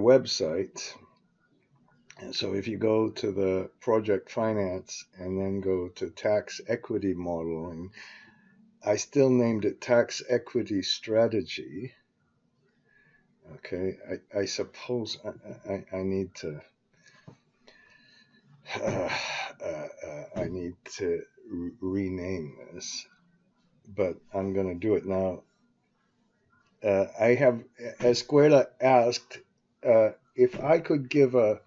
website. And so if you go to the project finance and then go to tax equity modeling, I still named it tax equity strategy. Okay, I suppose I need to I need to rename this, but I'm going to do it now. I have Escuela asked if I could give a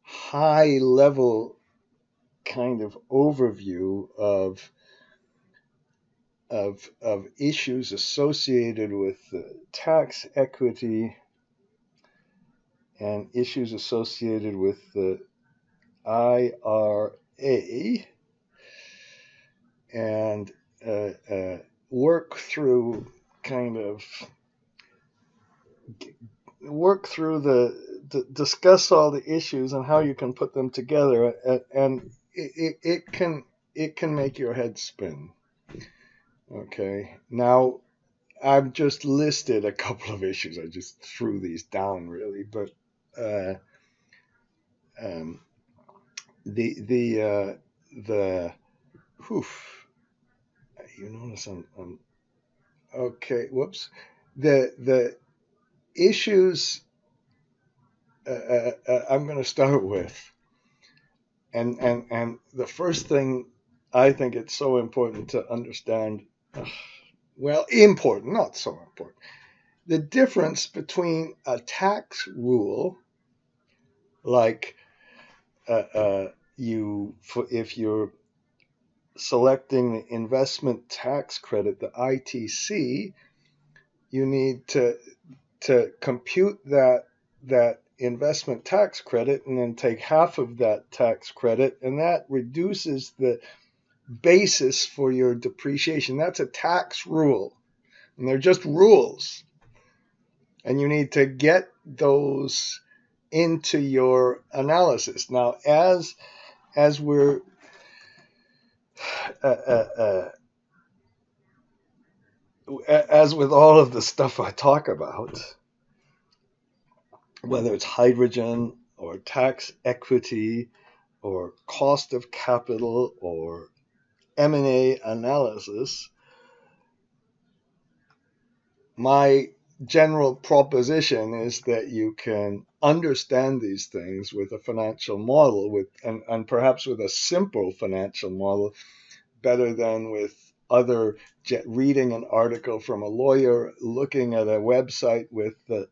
high level kind of overview of issues associated with tax equity and issues associated with the IRA, and work through discuss all the issues and how you can put them together, and it can make your head spin. Okay, now I've just listed a couple of issues. I just threw these down really, but um, the whew, you notice I'm okay. Whoops, the issues I'm going to start with, and the first thing I think it's so important to understand. Well, important, not so important. The difference between a tax rule, like if you're selecting the investment tax credit, the ITC, you need to compute that investment tax credit and then take half of that tax credit, and that reduces the basis for your depreciation. That's a tax rule, and they're just rules, and you need to get those into your analysis. Now, as we're as with all of the stuff I talk about, whether it's hydrogen or tax equity or cost of capital or M&A analysis, my general proposition is that you can understand these things with a financial model, and perhaps with a simple financial model, better than with other reading an article from a lawyer, looking at a website with the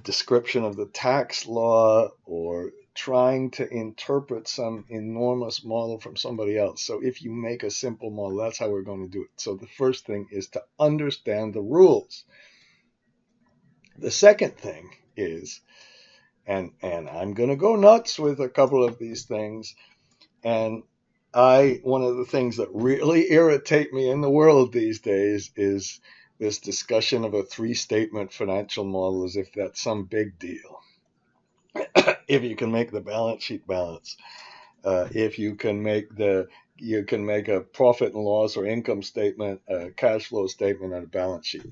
description of the tax law, or trying to interpret some enormous model from somebody else. So if you make a simple model, that's how we're going to do it. So the first thing is to understand the rules. The second thing is, and I'm going to go nuts with a couple of these things, and one of the things that really irritate me in the world these days is this discussion of a three-statement financial model as if that's some big deal. If you can make the balance sheet balance, if you can make a profit and loss or income statement, a cash flow statement, and a balance sheet.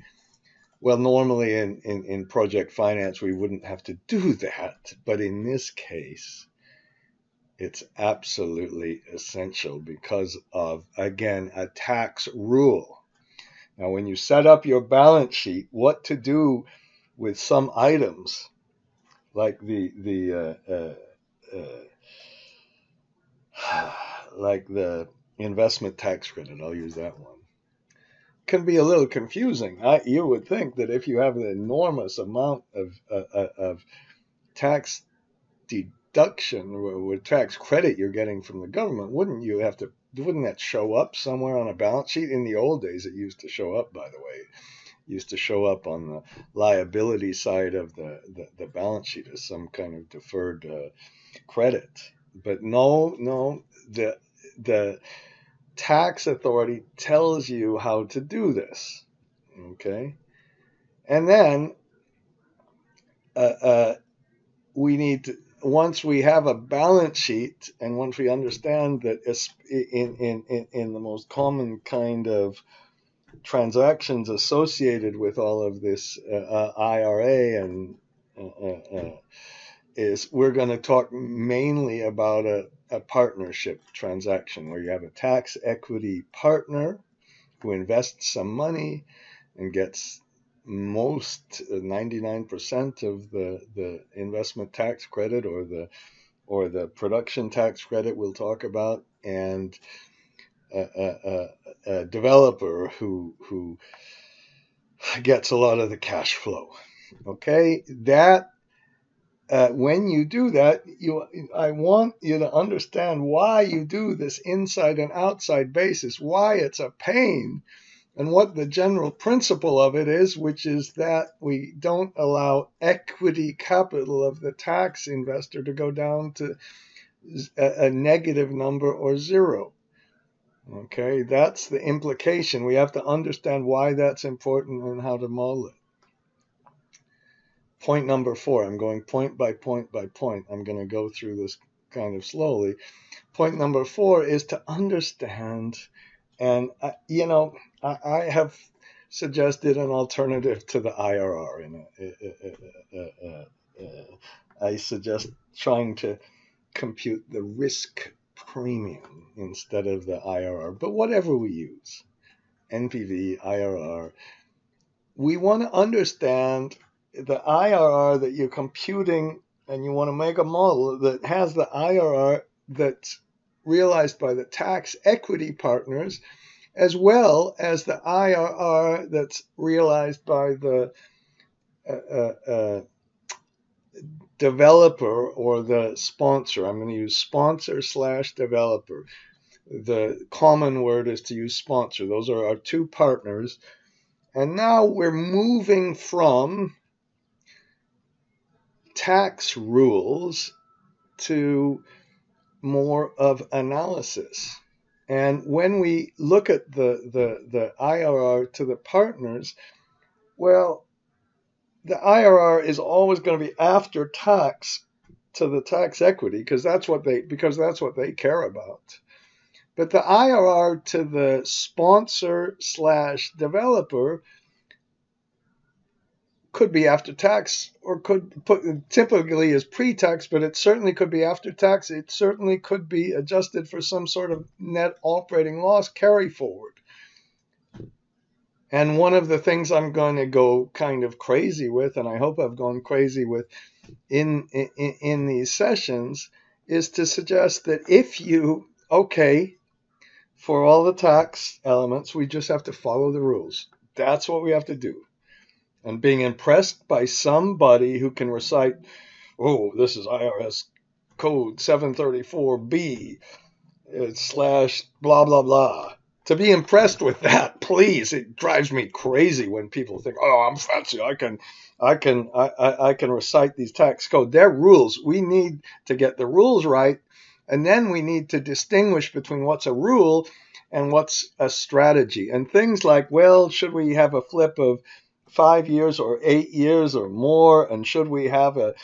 Well, normally in project finance, we wouldn't have to do that. But in this case, it's absolutely essential because of, again, a tax rule. Now, when you set up your balance sheet, what to do with some items, like like the investment tax credit, I'll use that one, can be a little confusing. You would think that if you have an enormous amount of tax deduction or tax credit you're getting from the government, wouldn't that show up somewhere on a balance sheet? In the old days, it used to show up, by the way. It used to show up on the liability side of the balance sheet as some kind of deferred credit. But no, the tax authority tells you how to do this. Okay, and then we need to, once we have a balance sheet, and once we understand that in the most common kind of transactions associated with all of this IRA and is we're going to talk mainly about a partnership transaction where you have a tax equity partner who invests some money and gets most 99% of the investment tax credit or the production tax credit we'll talk about, and a developer who gets a lot of the cash flow. Okay, that when you do that, I want you to understand why you do this inside and outside basis, why it's a pain, and what the general principle of it is, which is that we don't allow equity capital of the tax investor to go down to a negative number or zero. Okay, that's the implication. We have to understand why that's important and how to model it. Point number 4, I'm going point by point by point. I'm going to go through this kind of slowly. Point number 4 is to understand, and I have suggested an alternative to the IRR. I suggest trying to compute the risk premium instead of the IRR, but whatever we use, NPV, IRR, we want to understand the IRR that you're computing, and you want to make a model that has the IRR that's realized by the tax equity partners, as well as the IRR that's realized by the developer or the sponsor. I'm going to use sponsor / developer. The common word is to use sponsor. Those are our two partners. And now we're moving from tax rules to more of analysis. And when we look at the IRR to the partners, well, the IRR is always going to be after tax to the tax equity because that's what they care about. But the IRR to the sponsor / developer could be after tax, or typically is pre-tax, but it certainly could be after tax. It certainly could be adjusted for some sort of net operating loss carry forward. And one of the things I'm going to go kind of crazy with, and I hope I've gone crazy with in these sessions, is to suggest that if you, for all the tax elements, we just have to follow the rules. That's what we have to do. And being impressed by somebody who can recite, this is IRS code 734B / blah, blah, blah. To be impressed with that, please. It drives me crazy when people think, I'm fancy. I can recite these tax code. They're rules. We need to get the rules right. And then we need to distinguish between what's a rule and what's a strategy. And things like, should we have a flip of 5 years or 8 years or more? And should we have a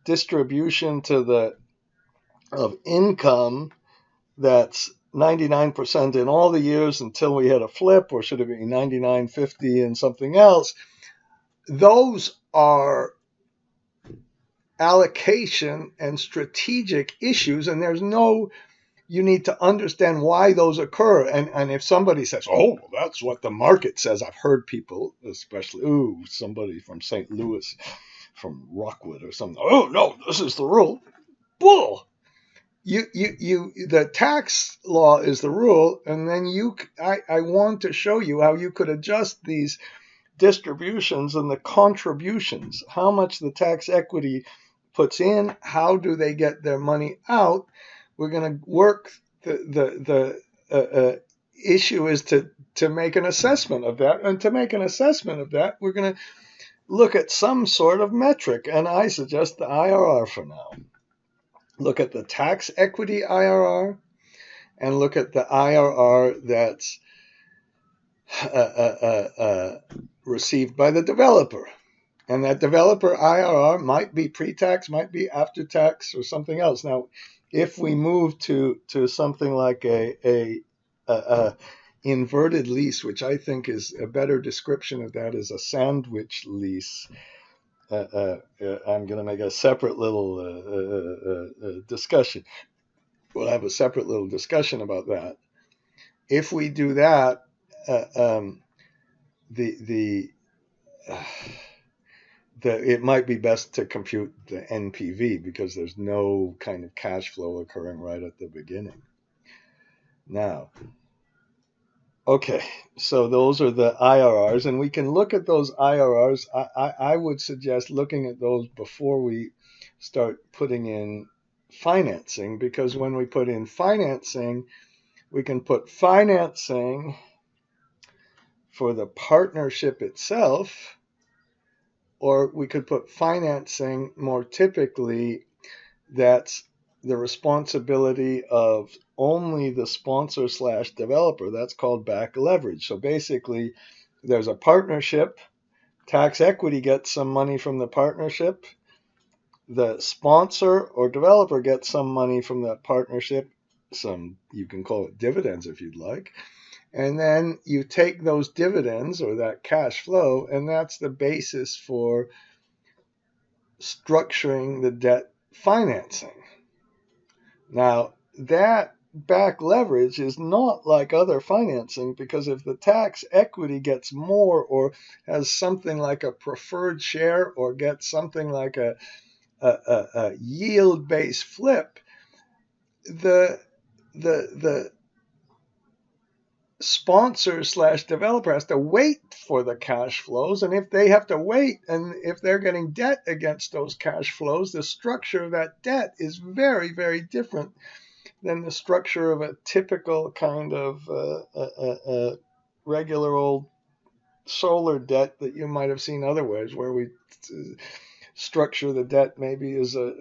distribution of income that's 99% in all the years until we hit a flip, or should it be 99, 50 and something else? Those are allocation and strategic issues, and you need to understand why those occur. And if somebody says, that's what the market says, I've heard people, especially, somebody from St. Louis, from Rockwood or something, no, this is the rule. Bull. The tax law is the rule, and then I want to show you how you could adjust these distributions and the contributions, how much the tax equity puts in, how do they get their money out. We're going to work. The issue is to make an assessment of that, and to make an assessment of that, we're going to look at some sort of metric, and I suggest the IRR for now. Look at the tax equity IRR, and look at the IRR that's received by the developer. And that developer IRR might be pre-tax, might be after tax, or something else. Now, if we move to something like a inverted lease, which I think is a better description of that, is a sandwich lease. I'm going to make a separate little discussion. We'll have a separate little discussion about that. If we do that, the it might be best to compute the NPV because there's no kind of cash flow occurring right at the beginning. Now, okay, so those are the IRRs, and we can look at those IRRs. I would suggest looking at those before we start putting in financing, because when we put in financing, we can put financing for the partnership itself, or we could put financing more typically that's the responsibility of only the sponsor / developer. That's called back leverage. So basically, there's a partnership. Tax equity gets some money from the partnership. The sponsor or developer gets some money from that partnership. You can call it dividends if you'd like. And then you take those dividends or that cash flow, and that's the basis for structuring the debt financing. Now, that back leverage is not like other financing, because if the tax equity gets more or has something like a preferred share or gets something like a yield-based flip, the sponsor / developer has to wait for the cash flows, and if they have to wait, and if they're getting debt against those cash flows, the structure of that debt is very, very different than the structure of a typical kind of regular old solar debt that you might have seen otherwise, where we structure the debt maybe as a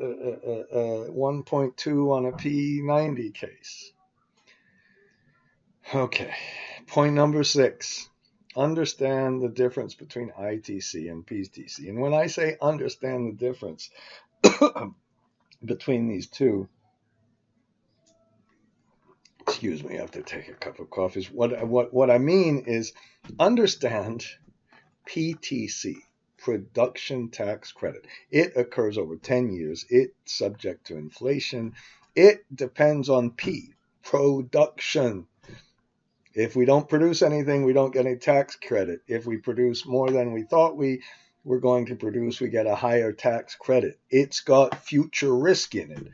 1.2 on a P90 case. Okay, point number 6. Understand the difference between ITC and PTC. And when I say understand the difference between these two, excuse me, I have to take a cup of coffee. What I mean is understand PTC, production tax credit. It occurs over 10 years. It's subject to inflation. It depends on P, production. If we don't produce anything, we don't get any tax credit. If we produce more than we thought we were going to produce, we get a higher tax credit. It's got future risk in it.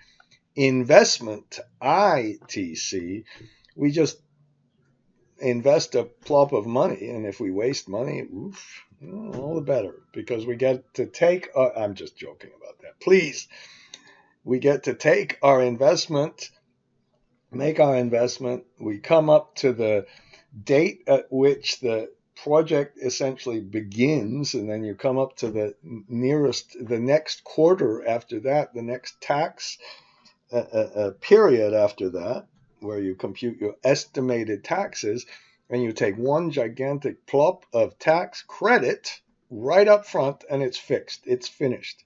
Investment, ITC, we just invest a plop of money, and if we waste money, oof, all the better, because we get to take I'm just joking about that. Please, we get to take our investment, make our investment, we come up to the date at which the project essentially begins, and then you come up to the next quarter after that, the next tax period after that, where you compute your estimated taxes, and you take one gigantic plop of tax credit right up front, and it's fixed. It's finished.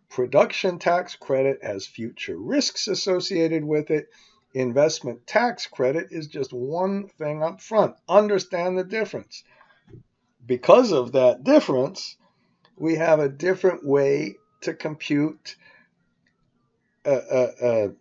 Production tax credit has future risks associated with it. Investment tax credit is just one thing up front. Understand the difference. Because of that difference, we have a different way to compute the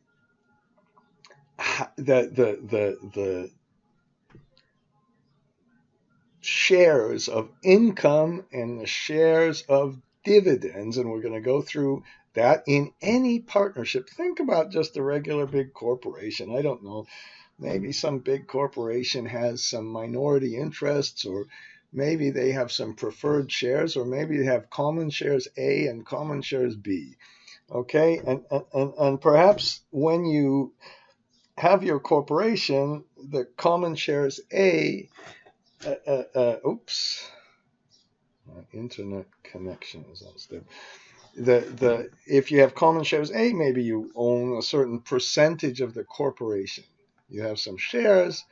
shares of income and the shares of dividends, and we're going to go through that in any partnership. Think about just a regular big corporation. I don't know, maybe some big corporation has some minority interests, or maybe they have some preferred shares, or maybe they have common shares A and common shares B. Okay, and perhaps when you have your corporation, the common shares A, oops, my internet connection is unstable. If you have common shares A, maybe you own a certain percentage of the corporation. You have some shares,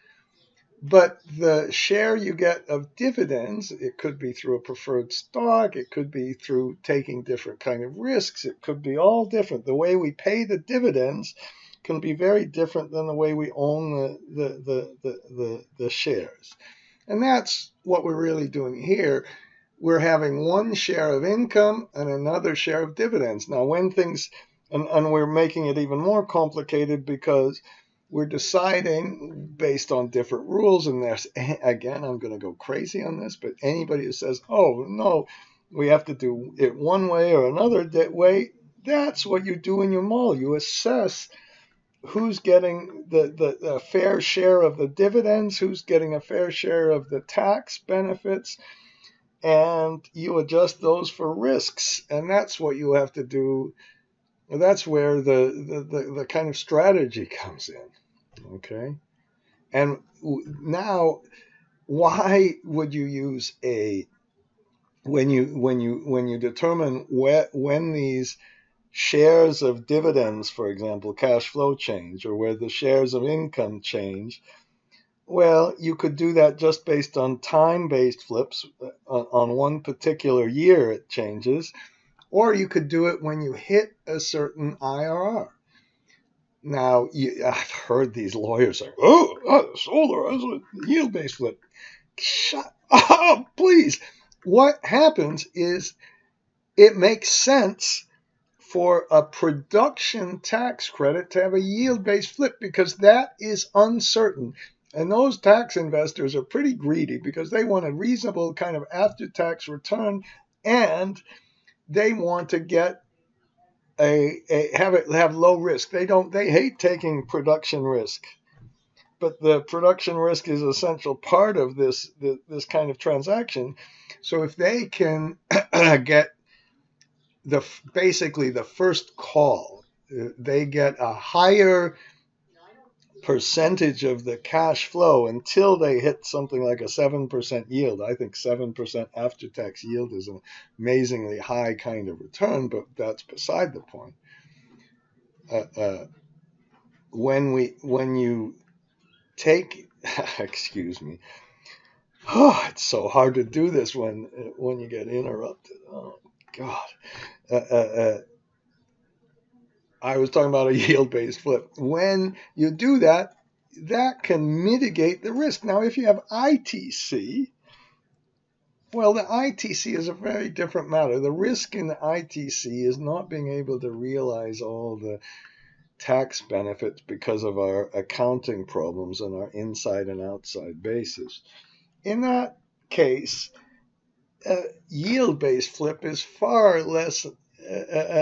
but the share you get of dividends, it could be through a preferred stock, it could be through taking different kind of risks, it could be all different. The way we pay the dividends can be very different than the way we own the shares. And that's what we're really doing here. We're having one share of income and another share of dividends. Now, when things, and we're making it even more complicated because we're deciding based on different rules. And there's, again, I'm going to go crazy on this, but anybody who says, oh, no, we have to do it one way or another way, that's what you do in your model. You assess who's getting the fair share of the dividends, who's getting a fair share of the tax benefits, and you adjust those for risks. And that's what you have to do. That's where the kind of strategy comes in. Okay. And now, why would you use when you determine when these shares of dividends, for example, cash flow change, or where the shares of income change? Well, you could do that just based on time-based flips. On one particular year it changes, or you could do it when you hit a certain IRR. Now, I've heard these lawyers say, oh, solar as a yield-based flip. Shut up, please. What happens is it makes sense for a production tax credit to have a yield-based flip because that is uncertain. And those tax investors are pretty greedy because they want a reasonable kind of after-tax return, and they want to get have low risk. They hate taking production risk, but the production risk is an essential part of this kind of transaction. So if they can get basically the first call, they get a higher percentage of the cash flow until they hit something like a 7% yield. I think 7% after-tax yield is an amazingly high kind of return, but that's beside the point. When you take, excuse me, it's so hard to do this when you get interrupted. Oh God. I was talking about a yield-based flip. When you do that, that can mitigate the risk. Now, if you have ITC, well, the ITC is a very different matter. The risk in the ITC is not being able to realize all the tax benefits because of our accounting problems and our inside and outside basis. In that case, yield-based flip is far less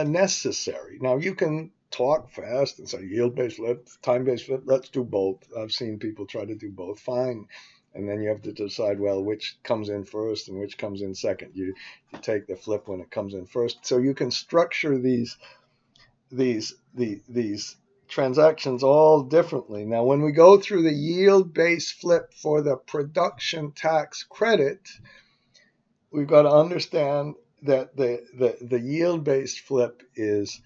necessary. Now, you can talk fast and say yield-based flip, time-based flip, let's do both. I've seen people try to do both, fine. And then you have to decide, well, which comes in first and which comes in second. You take the flip when it comes in first. So you can structure these transactions all differently. Now, when we go through the yield-based flip for the production tax credit, we've got to understand that the yield-based flip is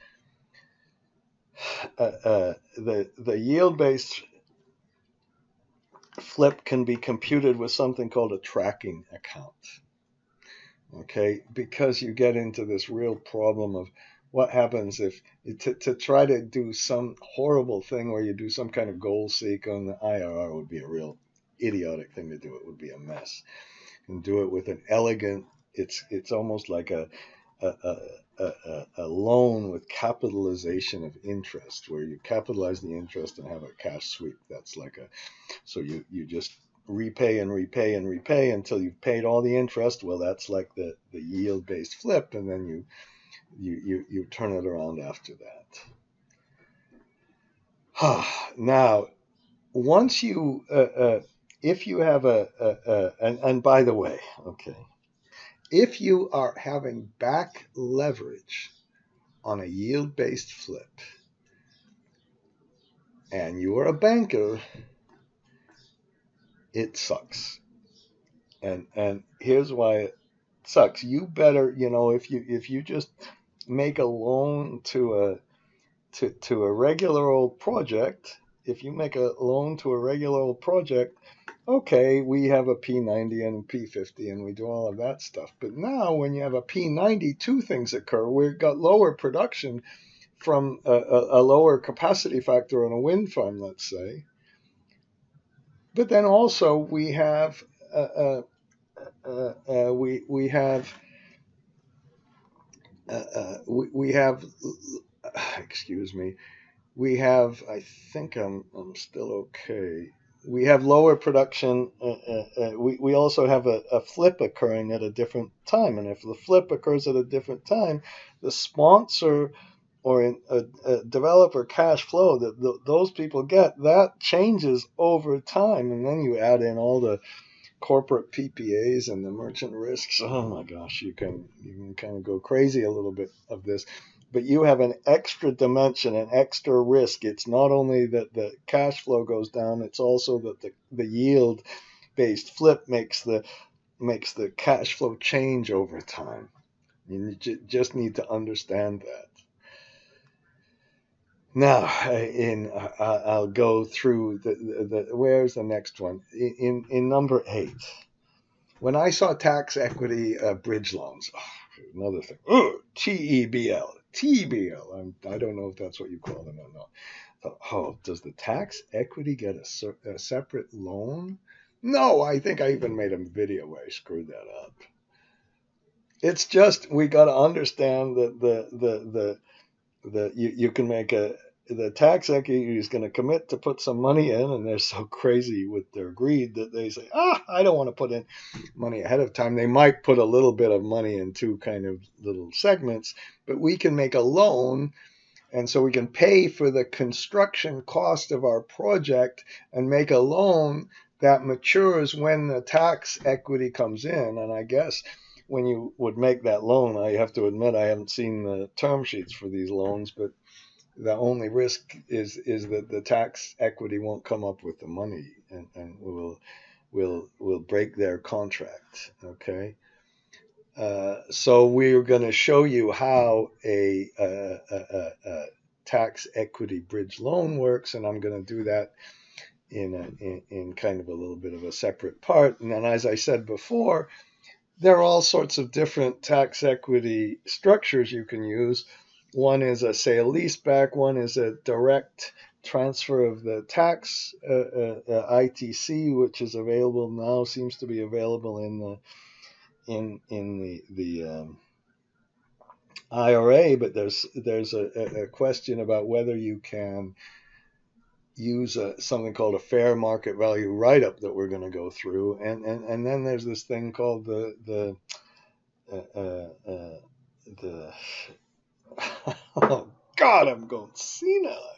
the yield-based flip can be computed with something called a tracking account. Okay, because you get into this real problem of what happens if to try to do some horrible thing where you do some kind of goal seek on the IRR would be a real idiotic thing to do. It would be a mess. And do it with an elegant. It's almost like a loan with capitalization of interest, where you capitalize the interest and have a cash sweep. That's like so you just repay and repay and repay until you've paid all the interest. Well, that's like the yield-based flip, and then you turn it around after that. Now, once you if you have and by the way, okay, if you are having back leverage on a yield-based flip and you are a banker, it sucks. And here's why it sucks. You better, if you just make a loan to a regular old project, if you make a loan to a regular old project, okay, we have a P90 and a P50 and we do all of that stuff. But now when you have a P90, two things occur. We've got lower production from a lower capacity factor on a wind farm, let's say. But then also we have we have we have excuse me, we have, I think I'm still okay. We have lower production. We also have a flip occurring at a different time. And if the flip occurs at a different time, the sponsor or a developer cash flow that those people get, that changes over time. And then you add in all the corporate PPAs and the merchant risks. Oh my gosh, you can kind of go crazy a little bit of this. But you have an extra dimension, an extra risk. It's not only that the cash flow goes down, it's also that the yield based flip makes the cash flow change over time. You just need to understand that. Now, I'll go through the where's the next one? In number 8, when I saw tax equity bridge loans, another thing, TEBL, TBL. I don't know if that's what you call them or not. Oh, does the tax equity get a separate loan? No, I think I even made a video where I screwed that up. It's just we got to understand that you can make the tax equity is going to commit to put some money in, and they're so crazy with their greed that they say, I don't want to put in money ahead of time. They might put a little bit of money in two kind of little segments, but we can make a loan, and so we can pay for the construction cost of our project and make a loan that matures when the tax equity comes in. And I guess when you would make that loan, I have to admit I haven't seen the term sheets for these loans, but the only risk is that the tax equity won't come up with the money and will break their contract. Okay, so we're going to show you how a tax equity bridge loan works, and I'm going to do that in kind of a little bit of a separate part. And then, as I said before, there are all sorts of different tax equity structures you can use. One is a sale leaseback. One is a direct transfer of the tax ITC, which is available now, seems to be available in the IRA. But there's a question about whether you can use something called a fair market value write-up that we're going to go through, and then there's this thing called the oh God, I'm going senile.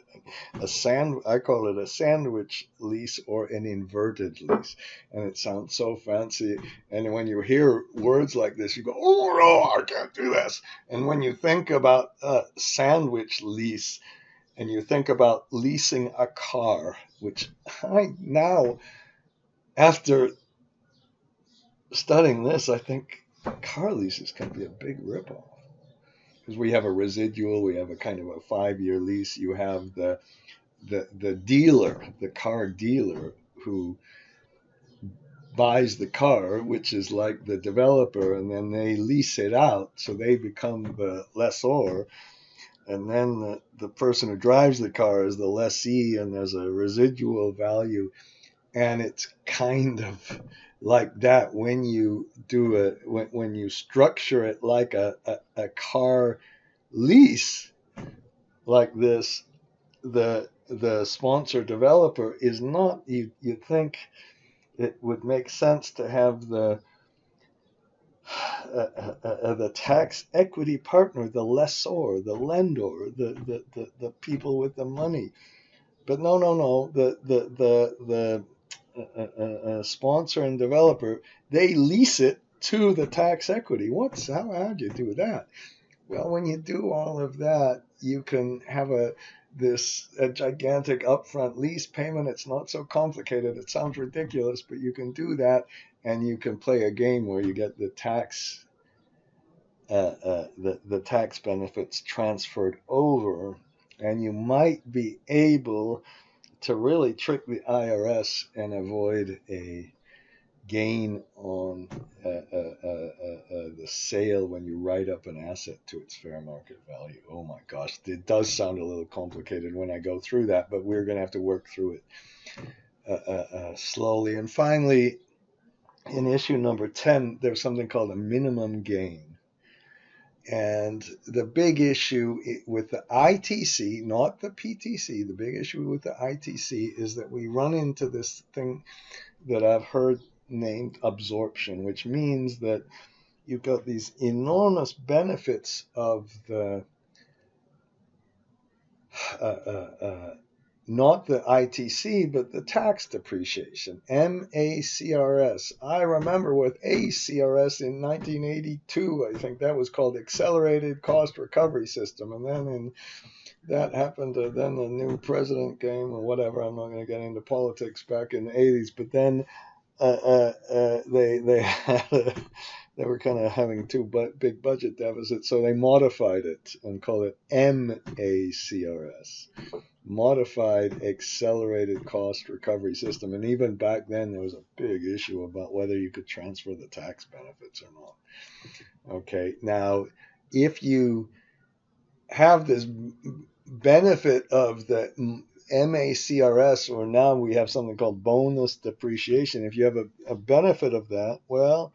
I call it a sandwich lease or an inverted lease, and it sounds so fancy. And when you hear words like this, you go, "Oh no, I can't do this." And when you think about sandwich lease, and you think about leasing a car, which I now, after studying this, I think car leases can be a big ripoff. Because we have a residual, we have a kind of a 5-year lease. You have the dealer, the car dealer, who buys the car, which is like the developer, and then they lease it out, so they become the lessor. And then the person who drives the car is the lessee, and there's a residual value. And it's kind of like that when you do when you structure it like a car lease like this. The sponsor developer is not, you think it would make sense to have the tax equity partner, the lessor, the lender, the people with the money. But no, the sponsor and developer, they lease it to the tax equity. How do you do that? Well, when you do all of that, you can have a gigantic upfront lease payment. It's not so complicated. It sounds ridiculous, but you can do that, and you can play a game where you get the tax the tax benefits transferred over, and you might be able to really trick the IRS and avoid a gain on the sale when you write up an asset to its fair market value. Oh my gosh, it does sound a little complicated when I go through that, but we're going to have to work through it slowly. And finally, in issue number 10, there's something called a minimum gain. And the big issue with the ITC, not the PTC, the big issue with the ITC is that we run into this thing that I've heard named absorption, which means that you've got these enormous benefits of the not the ITC, but the tax depreciation, MACRS. I remember with ACRS in 1982, I think that was called Accelerated Cost Recovery System. And then that happened, then the new president came or whatever. I'm not going to get into politics back in the 80s, but then they had they were kind of having two big budget deficits, so they modified it and called it MACRS. Modified Accelerated Cost Recovery System. And even back then, there was a big issue about whether you could transfer the tax benefits or not. Okay, now, if you have this benefit of the MACRS, or now we have something called bonus depreciation, if you have a benefit of that, well,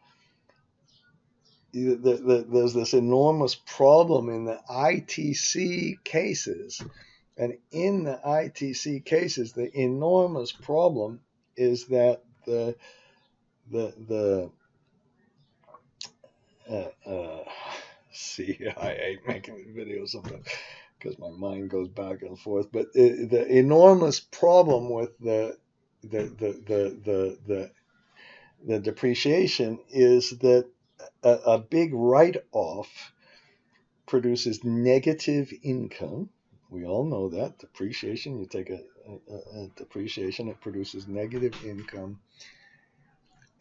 there's this enormous problem in the ITC cases. And in the ITC cases, the enormous problem is that see, I hate making videos sometimes because my mind goes back and forth. But the enormous problem with the depreciation is that a big write-off produces negative income. We all know that. Depreciation, you take a depreciation, it produces negative income.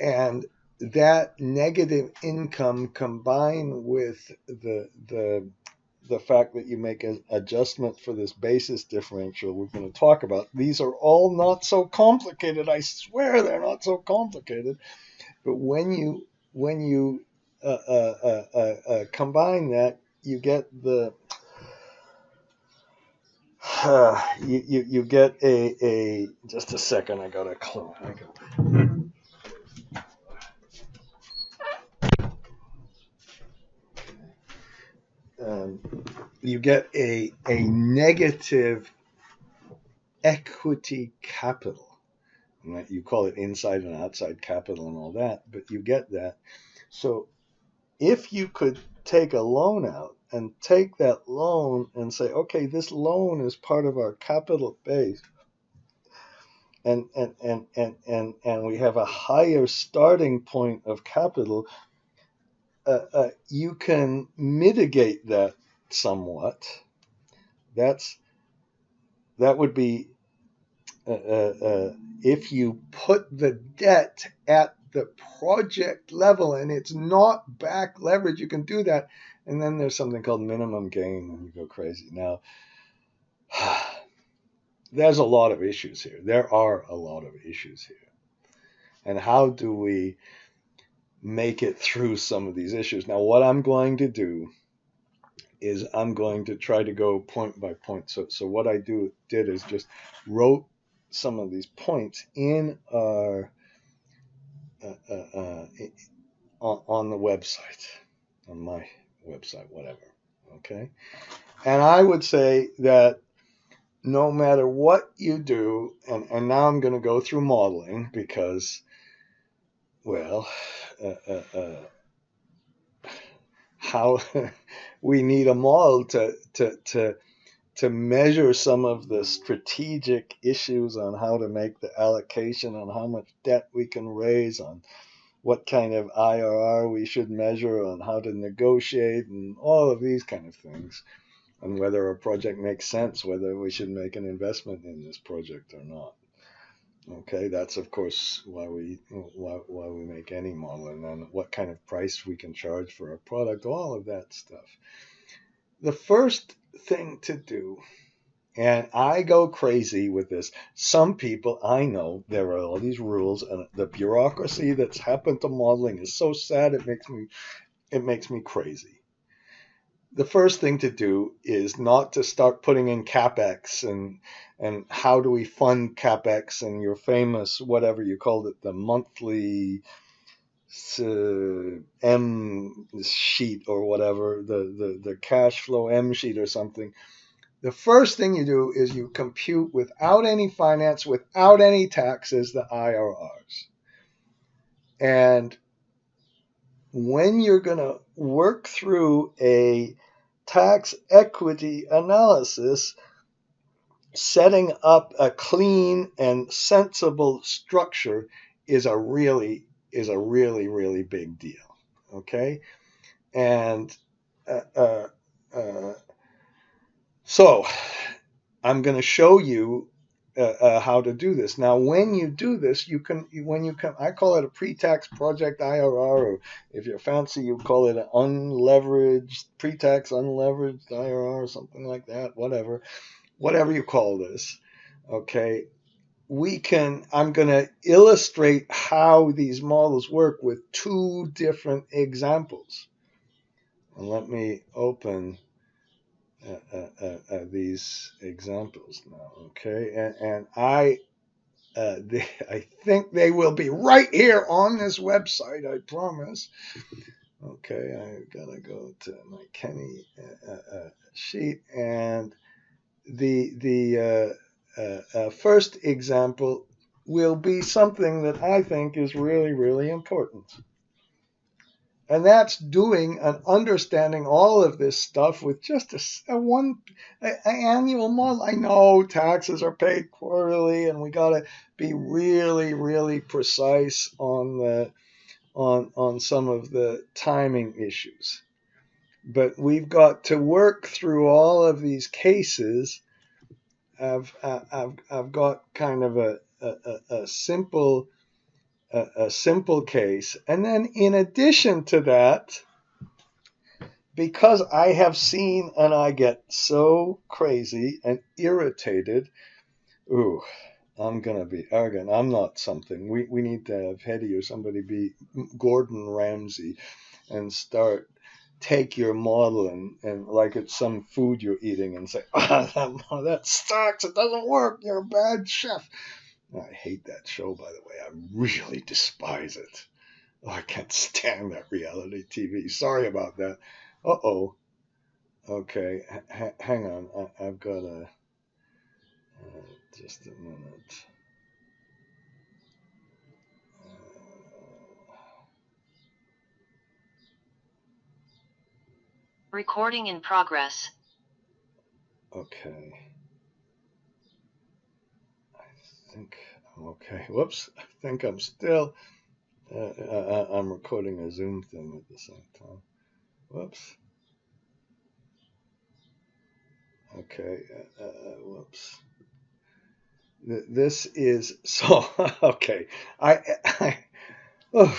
And that negative income combined with the fact that you make an adjustment for this basis differential we're going to talk about, these are all not so complicated. I swear they're not so complicated. But when you combine that, you get the you get a just a second, I got a clue. You get a negative equity capital. You call it inside and outside capital and all that, but you get that. So if you could take a loan out and take that loan and say, okay, this loan is part of our capital base, and we have a higher starting point of capital, you can mitigate that somewhat. That would be if you put the debt at the project level and it's not back leverage, you can do that. And then there's something called minimum gain and you go crazy. Now, there's a lot of issues here. There are a lot of issues here. And how do we make it through some of these issues? Now, what I'm going to do is I'm going to try to go point by point. So what I did is just wrote some of these points in our on the website, on my website, whatever. Okay, and I would say that no matter what you do, and now I'm going to go through modeling because, well, how we need a model to measure some of the strategic issues on how to make the allocation, on how much debt we can raise, on what kind of IRR we should measure, on how to negotiate, and all of these kind of things, and whether a project makes sense, whether we should make an investment in this project or not. Okay, that's of course why we make any model, and then what kind of price we can charge for a product, all of that stuff. The first thing to do And I go crazy with this. Some people, I know there are all these rules, and the bureaucracy that's happened to modeling is so sad it makes me crazy. The first thing to do is not to start putting in capex and how do we fund capex and your famous whatever you called it, the monthly M sheet or whatever, the cash flow M sheet or something. The first thing you do is you compute without any finance, without any taxes, the IRRs. And when you're going to work through a tax equity analysis, setting up a clean and sensible structure is a really, really big deal. Okay? And uh, uh, uh, so I'm going to show you how to do this. Now, when you do this, I call it a pre-tax project IRR, or if you're fancy, you call it an unleveraged, pre-tax unleveraged IRR, or something like that, whatever you call this. Okay. I'm going to illustrate how these models work with two different examples. And let me open these examples now, okay? And I think they will be right here on this website, I promise. Okay, I gotta go to my Kenny sheet, and the first example will be something that I think is really, really important. And that's doing and understanding all of this stuff with just an annual model. I know taxes are paid quarterly, and we got to be really, really precise on some of the timing issues. But we've got to work through all of these cases. I've got kind of a simple case, and then in addition to that, because I have seen and I get so crazy and irritated, ooh, I'm going to be arrogant. I'm not something. We need to have Hetty or somebody be Gordon Ramsay and take your model and like it's some food you're eating and say, that sucks. It doesn't work. You're a bad chef. I hate that show, by the way. I really despise it. Oh, I can't stand that reality TV. Sorry about that. Uh-oh. Okay, hang on. I've got just a minute. Recording in progress. Okay. I think I'm okay. Whoops. I think I'm still... I'm recording a Zoom thing at the same time. Whoops. Okay. Whoops. This is so okay. I oh,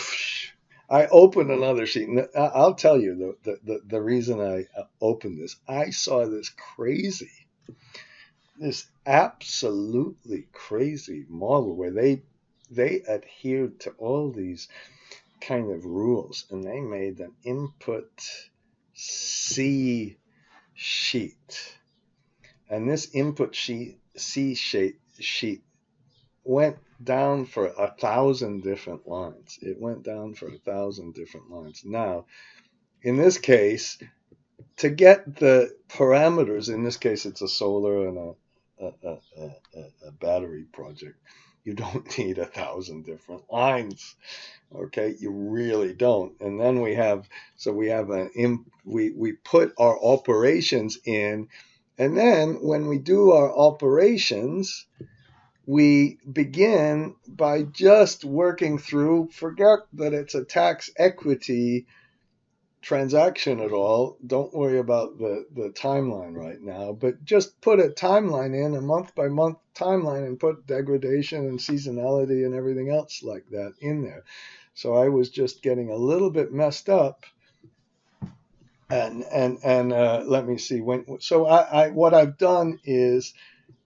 I opened another sheet, and I'll tell you the reason I opened this. I saw this absolutely crazy model where they adhered to all these kind of rules, and they made an input C sheet. And this input C sheet went down for 1,000 different lines. It went down for 1,000 different lines. Now, in this case, to get the parameters, in this case, it's a solar and a battery project. You don't need 1,000 different lines. Okay, you really don't. And then we put our operations in, and then when we do our operations, we begin by just working through, forget that it's a tax equity transaction at all. Don't worry about the timeline right now, but just put a timeline in, a month by month timeline, and put degradation and seasonality and everything else like that in there. So I was just getting a little bit messed up And let me see what I've done is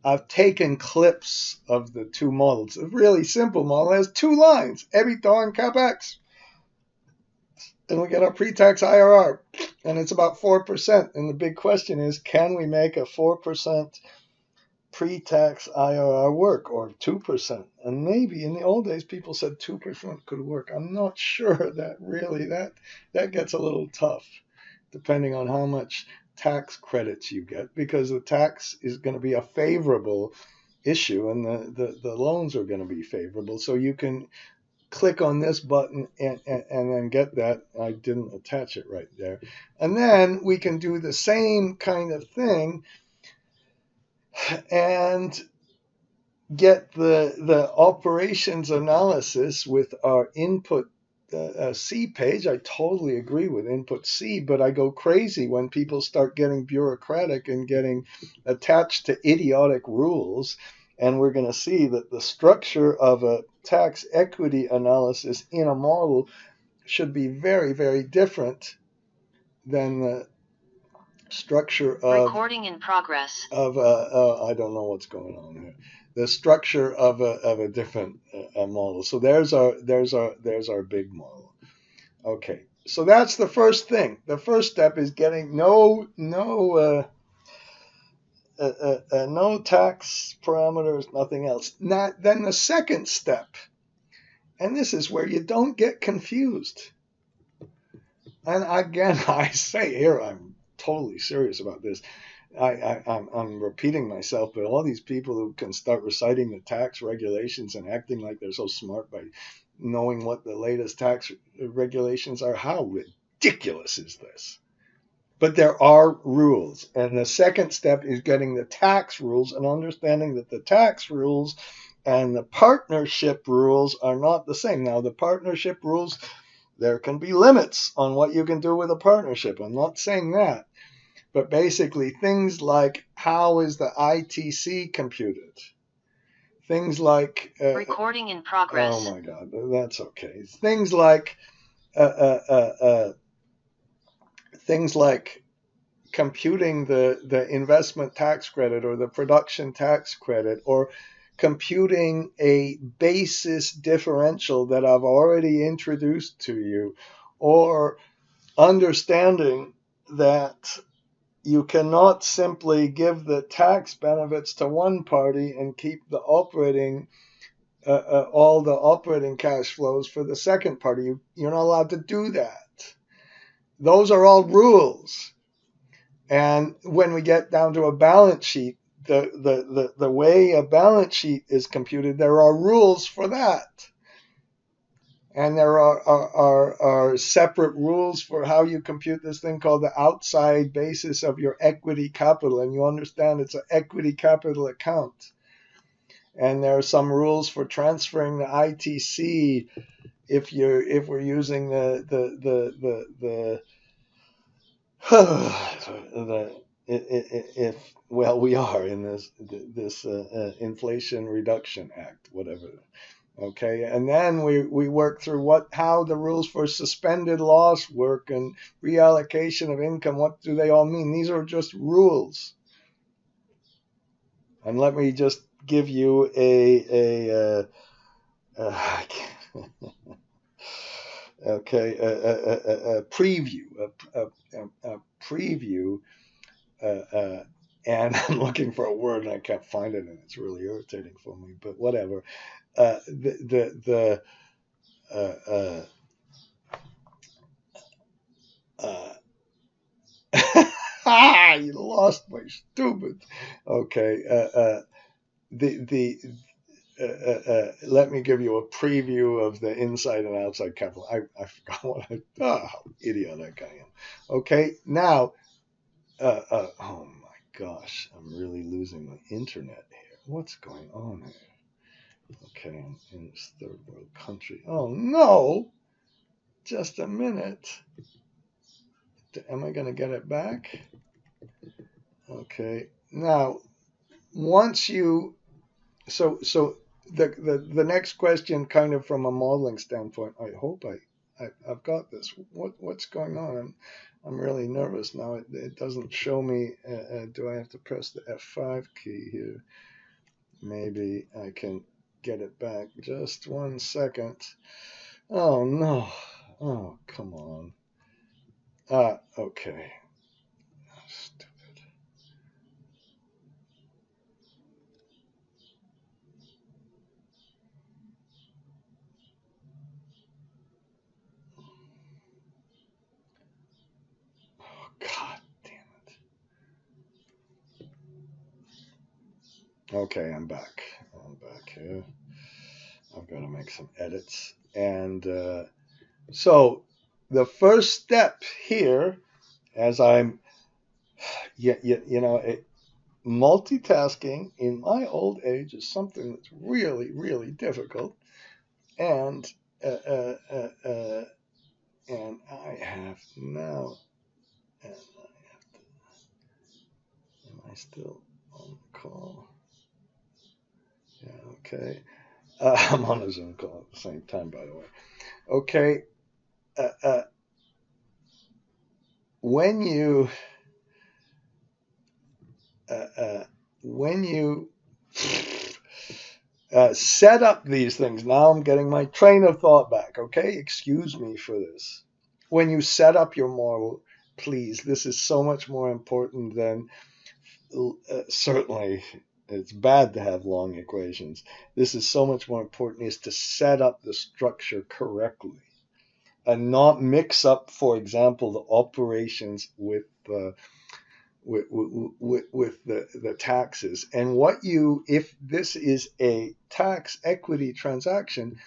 I've taken clips of the two models. A really simple model has two lines, EBITDA and capex, and we get our pre-tax IRR, and it's about 4%. And the big question is, can we make a 4% pre-tax IRR work, or 2%? And maybe in the old days people said 2% could work. I'm not sure that really that gets a little tough, depending on how much tax credits you get, because the tax is going to be a favorable issue, and the loans are going to be favorable. So you can click on this button and then get that. I didn't attach it right there. And then we can do the same kind of thing and get the operations analysis with our input C page. I totally agree with input C, but I go crazy when people start getting bureaucratic and getting attached to idiotic rules. And we're going to see that the structure of a tax equity analysis in a model should be very, very different than the structure Recording in progress. of I don't know what's going on here. The structure of a different model. So there's our big model. Okay, so that's the first thing. The first step is getting no tax parameters, nothing else. Then the second step, and this is where you don't get confused. And again, I say here, I'm totally serious about this. I'm repeating myself, but all these people who can start reciting the tax regulations and acting like they're so smart by knowing what the latest tax regulations are, how ridiculous is this? But there are rules. And the second step is getting the tax rules and understanding that the tax rules and the partnership rules are not the same. Now, the partnership rules, there can be limits on what you can do with a partnership. I'm not saying that. But basically, things like how is the ITC computed? Things like recording in progress. Oh my God, that's okay. Things like computing the investment tax credit or the production tax credit, or computing a basis differential that I've already introduced to you, or understanding that you cannot simply give the tax benefits to one party and keep the operating all the operating cash flows for the second party. You're not allowed to do that. Those are all rules. And when we get down to a balance sheet, the way a balance sheet is computed, there are rules for that. And there are separate rules for how you compute this thing called the outside basis of your equity capital. And you understand it's an equity capital account. And there are some rules for transferring the ITC if we're using we are in this Inflation Reduction Act, whatever. Okay, and then we work through how the rules for suspended loss work and reallocation of income. What do they all mean? These are just rules. And let me just give you a preview, a preview, and I'm looking for a word and I can't find it, and it's really irritating for me. But whatever. You lost my stupid. Okay. Let me give you a preview of the inside and outside capital. I forgot how idiotic I am. Okay, now, oh my gosh, I'm really losing my internet here. What's going on here? Okay, I'm in this third world country. Oh no! Just a minute. Am I going to get it back? Okay, now, once you, so the next question, kind of from a modeling standpoint, I hope I've got this. What's going on? I'm really nervous now. It doesn't show me. Do I have to press the F5 key here? Maybe I can get it back. Just 1 second. Oh no. Oh, come on. Okay. Stupid. Oh, God damn it. Okay, I'm back. I'm back here. I've got to make some edits. And so the first step here, as I'm, multitasking in my old age is something that's really, really difficult. And uh, uh, uh, uh, and I have now, and am I still on the call? Yeah, okay. I'm on a Zoom call at the same time, by the way. Okay. Uh, uh, when you uh, uh, when you set up these things, now I'm getting my train of thought back. Okay, excuse me for this. When you set up your model, please, this is so much more important than certainly. It's bad to have long equations. This is so much more important is to set up the structure correctly and not mix up, for example, the operations with the taxes. And what you, if this is a tax equity transaction,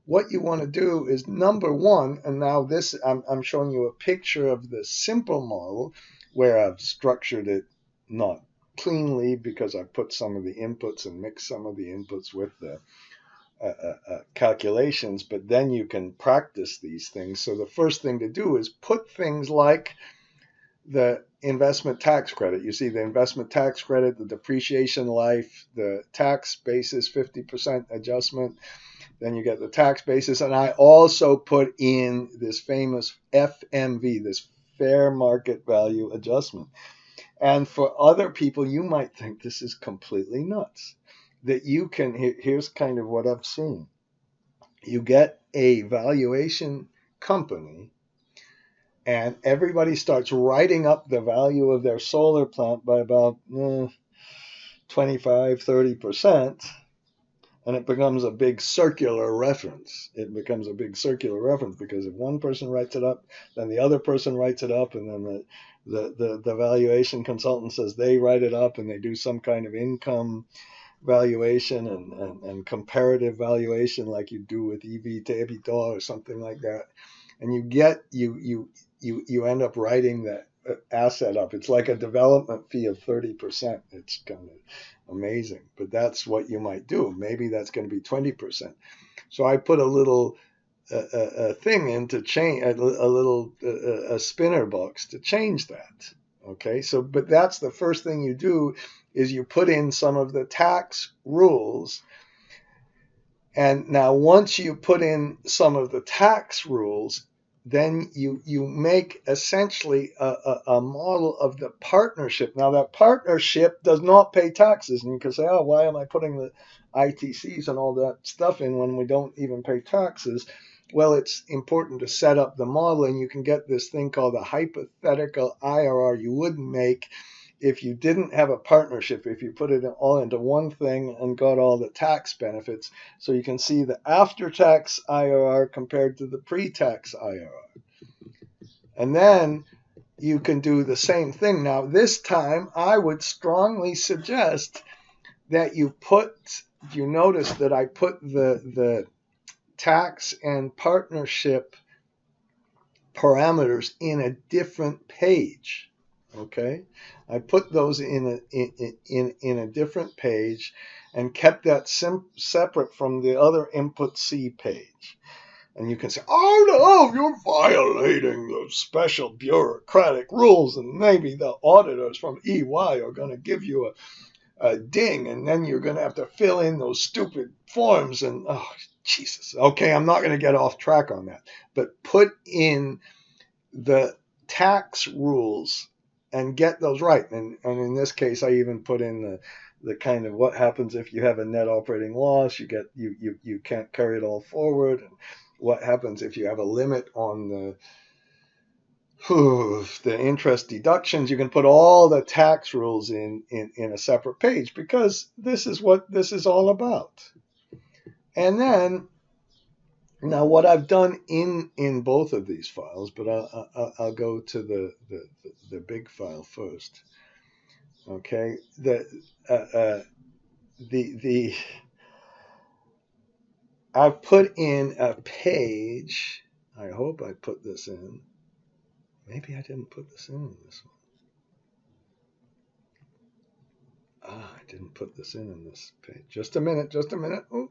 what you want to do is number one, and now this, I'm showing you a picture of the simple model where I've structured it not cleanly because I put some of the inputs and mixed some of the inputs with the calculations, but then you can practice these things. So the first thing to do is put things like the investment tax credit. You see the investment tax credit, the depreciation life, the tax basis 50% adjustment. Then you get the tax basis. And I also put in this famous FMV, this fair market value adjustment. And for other people, you might think this is completely nuts. That you can, here's kind of what I've seen. You get a valuation company, and everybody starts writing up the value of their solar plant by about 25, 30%. And it becomes a big circular reference. It becomes a big circular reference because if one person writes it up, then the other person writes it up, and then the valuation consultant says they write it up, and they do some kind of income valuation and comparative valuation like you do with EV to EBITDA or something like that. And you end up writing that asset up. It's like a development fee of 30%. It's kind of amazing, but that's what you might do. Maybe that's going to be 20%. So I put a little thing in to change, a little spinner box to change that. Okay, so but that's the first thing you do is you put in some of the tax rules. And now once you put in some of the tax rules, then you make essentially a model of the partnership. Now that partnership does not pay taxes, and you can say, oh, why am I putting the ITCs and all that stuff in when we don't even pay taxes? Well, it's important to set up the model, and you can get this thing called a hypothetical IRR you wouldn't make if you didn't have a partnership, if you put it all into one thing and got all the tax benefits. So you can see the after-tax IRR compared to the pre-tax IRR. And then you can do the same thing. Now, this time, I would strongly suggest that you notice that I put the tax and partnership parameters in a different page. Okay, I put those in a different page and kept that separate from the other input C page. And you can say, oh no, you're violating the special bureaucratic rules, and maybe the auditors from EY are going to give you a ding, and then you're going to have to fill in those stupid forms. And oh, Jesus. Okay, I'm not going to get off track on that. But put in the tax rules and get those right. And in this case, I even put in the kind of what happens if you have a net operating loss. You can't carry it all forward. And what happens if you have a limit on the interest deductions. You can put all the tax rules in a separate page, because this is what this is all about. And then, now what I've done in both of these files, but I'll go to the big file first. Okay, I've put in a page. I hope I put this in. Maybe I didn't put this in this one. I didn't put this in this page. Just a minute. Oh,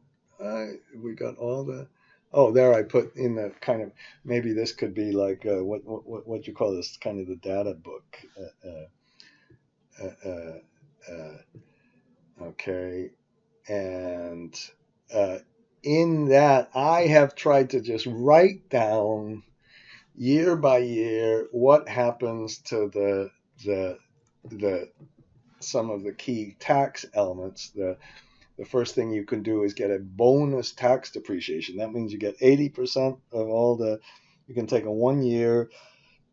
we got all the. Oh, there I put in the kind of, maybe this could be like what you call this, kind of the data book. Okay, and in that I have tried to just write down year by year what happens to the some of the key tax elements. The first thing you can do is get a bonus tax depreciation. That means you get 80% of all you can take a 1 year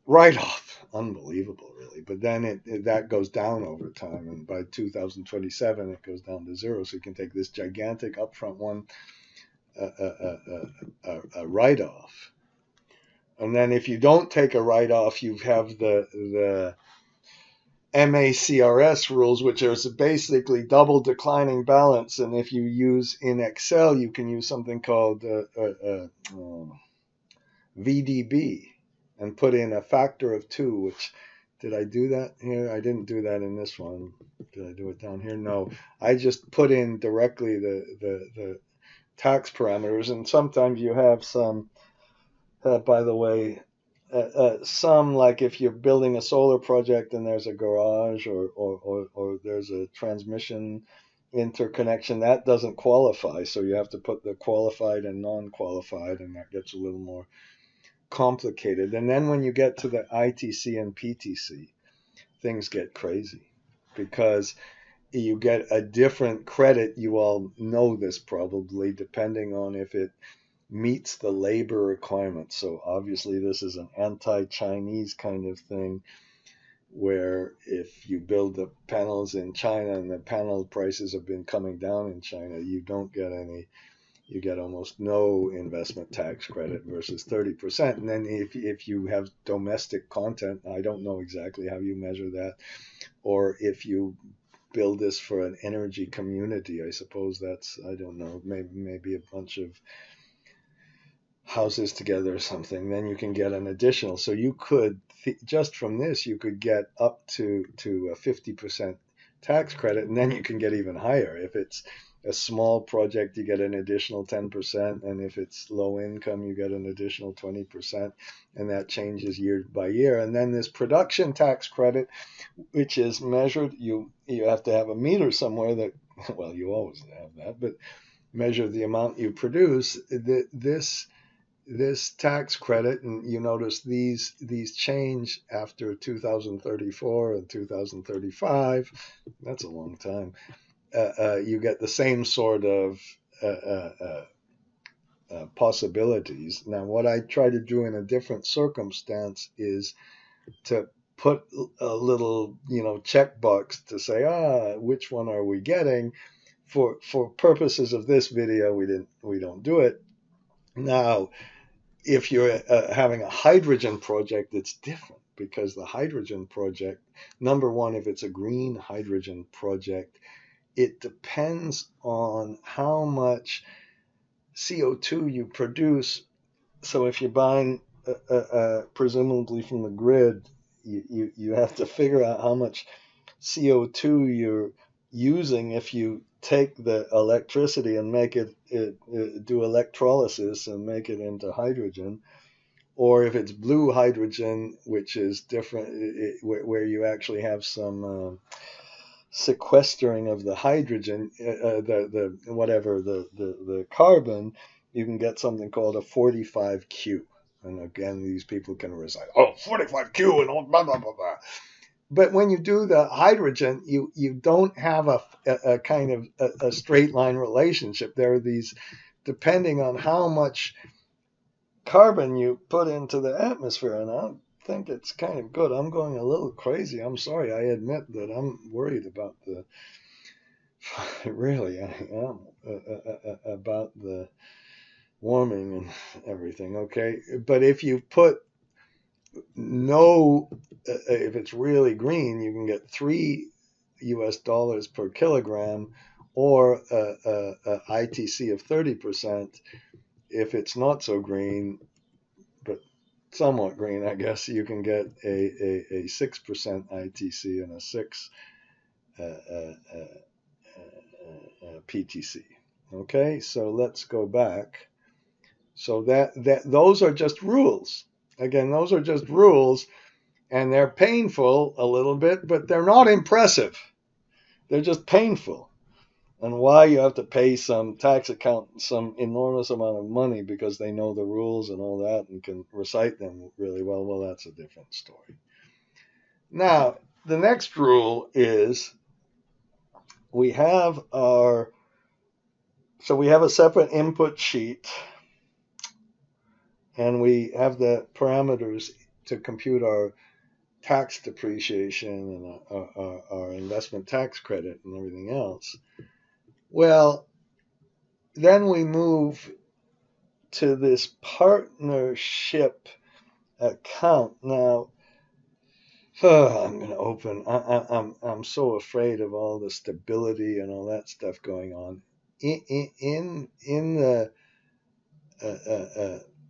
write-off. Unbelievable, really. But then that goes down over time, and by 2027 it goes down to zero. So you can take this gigantic upfront one, a write-off. And then if you don't take a write-off, you have the MACRS rules, which are basically double declining balance. And if you use in Excel, you can use something called VDB and put in a factor of 2, which, did I do that here? I didn't do that in this one. Did I do it down here? No. I just put in directly the tax parameters. And sometimes you have some, by the way, some, like if you're building a solar project and there's a garage or there's a transmission interconnection, that doesn't qualify. So you have to put the qualified and non-qualified, and that gets a little more complicated. And then when you get to the ITC and PTC, things get crazy, because you get a different credit. You all know this probably, depending on if it meets the labor requirements. So obviously this is an anti-Chinese kind of thing, where if you build the panels in China and the panel prices have been coming down in China, you don't get any. You get almost no investment tax credit versus 30%. And then if you have domestic content, I don't know exactly how you measure that, or if you build this for an energy community, I suppose that's, I don't know, maybe a bunch of houses together or something, then you can get an additional. So you could, just from this, you could get up to a 50% tax credit, and then you can get even higher. If it's a small project, you get an additional 10%, and if it's low income, you get an additional 20%, and that changes year by year. And then this production tax credit, which is measured, you have to have a meter somewhere that, well, you always have that, but measure the amount you produce. This tax credit, and you notice these change after 2034 and 2035. That's a long time. You get the same sort of possibilities. Now, what I try to do in a different circumstance is to put a little, checkbox to say, which one are we getting? For purposes of this video, we don't do it. Now, if you're having a hydrogen project, it's different, because the hydrogen project, number one, if it's a green hydrogen project, it depends on how much CO2 you produce. So if you're buying presumably from the grid, you have to figure out how much CO2 you're using if you take the electricity and make it do electrolysis and make it into hydrogen, or if it's blue hydrogen, which is different, where you actually have some sequestering of the hydrogen, the carbon, you can get something called a 45Q. And again, these people can recite, oh, 45Q and all blah, blah, blah, blah. But when you do the hydrogen, you don't have a kind of a straight line relationship. There are these, depending on how much carbon you put into the atmosphere, and I think it's kind of good. I'm going a little crazy. I'm sorry. I admit that I'm worried about the, really, I am, about the warming and everything, okay? But if you put no, if it's really green, you can get $3 per kilogram, or a ITC of 30%. If it's not so green, but somewhat green, I guess, you can get a 6% ITC and a 6 PTC. Okay, so let's go back. So that those are just rules. Again, those are just rules, and they're painful a little bit, but they're not impressive. They're just painful. And why you have to pay some tax accountant some enormous amount of money because they know the rules and all that and can recite them really well, well, that's a different story. Now, the next rule is we have a separate input sheet, and we have the parameters to compute our tax depreciation and our investment tax credit and everything else. Well, then we move to this partnership account. Now, I'm going to open. I'm so afraid of all the stability and all that stuff going on in the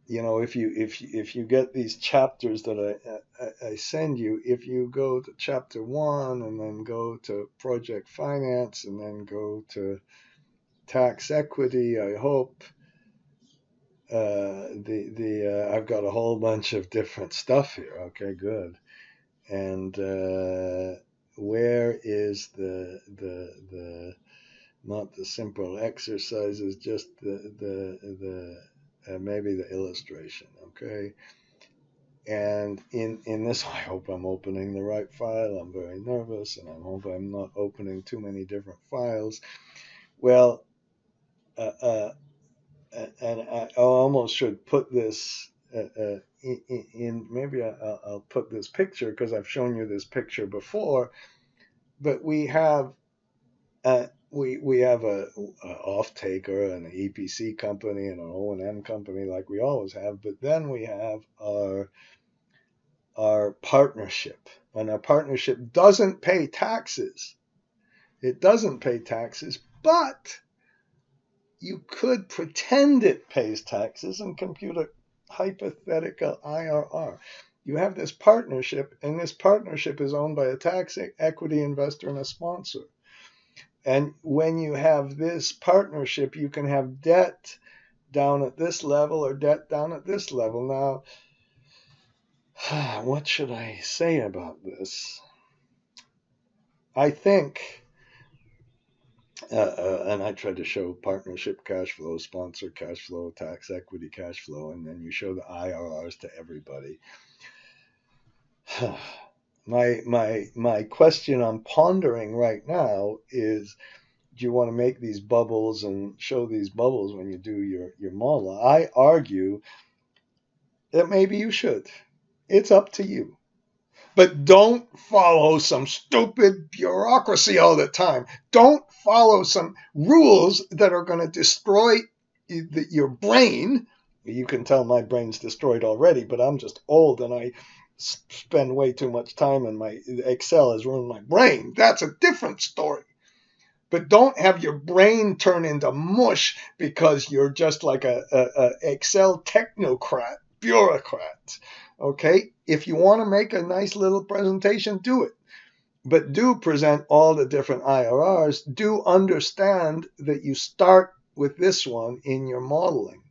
if you get these chapters that I send you, if you go to chapter 1 and then go to project finance and then go to tax equity, I hope I've got a whole bunch of different stuff here. Okay, good. And where is the not the simple exercises, just the maybe the illustration, okay? And in this, I hope I'm opening the right file. I'm very nervous, and I hope I'm not opening too many different files. Well, and I almost should put this in maybe I'll put this picture, because I've shown you this picture before, but we have we have a off-taker and an EPC company and an O&M company like we always have, but then we have our partnership, and our partnership doesn't pay taxes. It doesn't pay taxes, but you could pretend it pays taxes and compute a hypothetical IRR. You have this partnership, and this partnership is owned by a tax equity investor and a sponsor. And when you have this partnership, you can have debt down at this level or debt down at this level. Now, what should I say about this? I think, and I tried to show partnership cash flow, sponsor cash flow, tax equity cash flow, and then you show the IRRs to everybody. My question I'm pondering right now is, do you want to make these bubbles and show these bubbles when you do your model? I argue that maybe you should. It's up to you. But don't follow some stupid bureaucracy all the time. Don't follow some rules that are going to destroy your brain. You can tell my brain's destroyed already, but I'm just old and I spend way too much time, and my Excel has ruined my brain. That's a different story. But don't have your brain turn into mush because you're just like a Excel technocrat, bureaucrat. Okay? If you want to make a nice little presentation, do it. But do present all the different IRRs. Do understand that you start with this one in your modeling.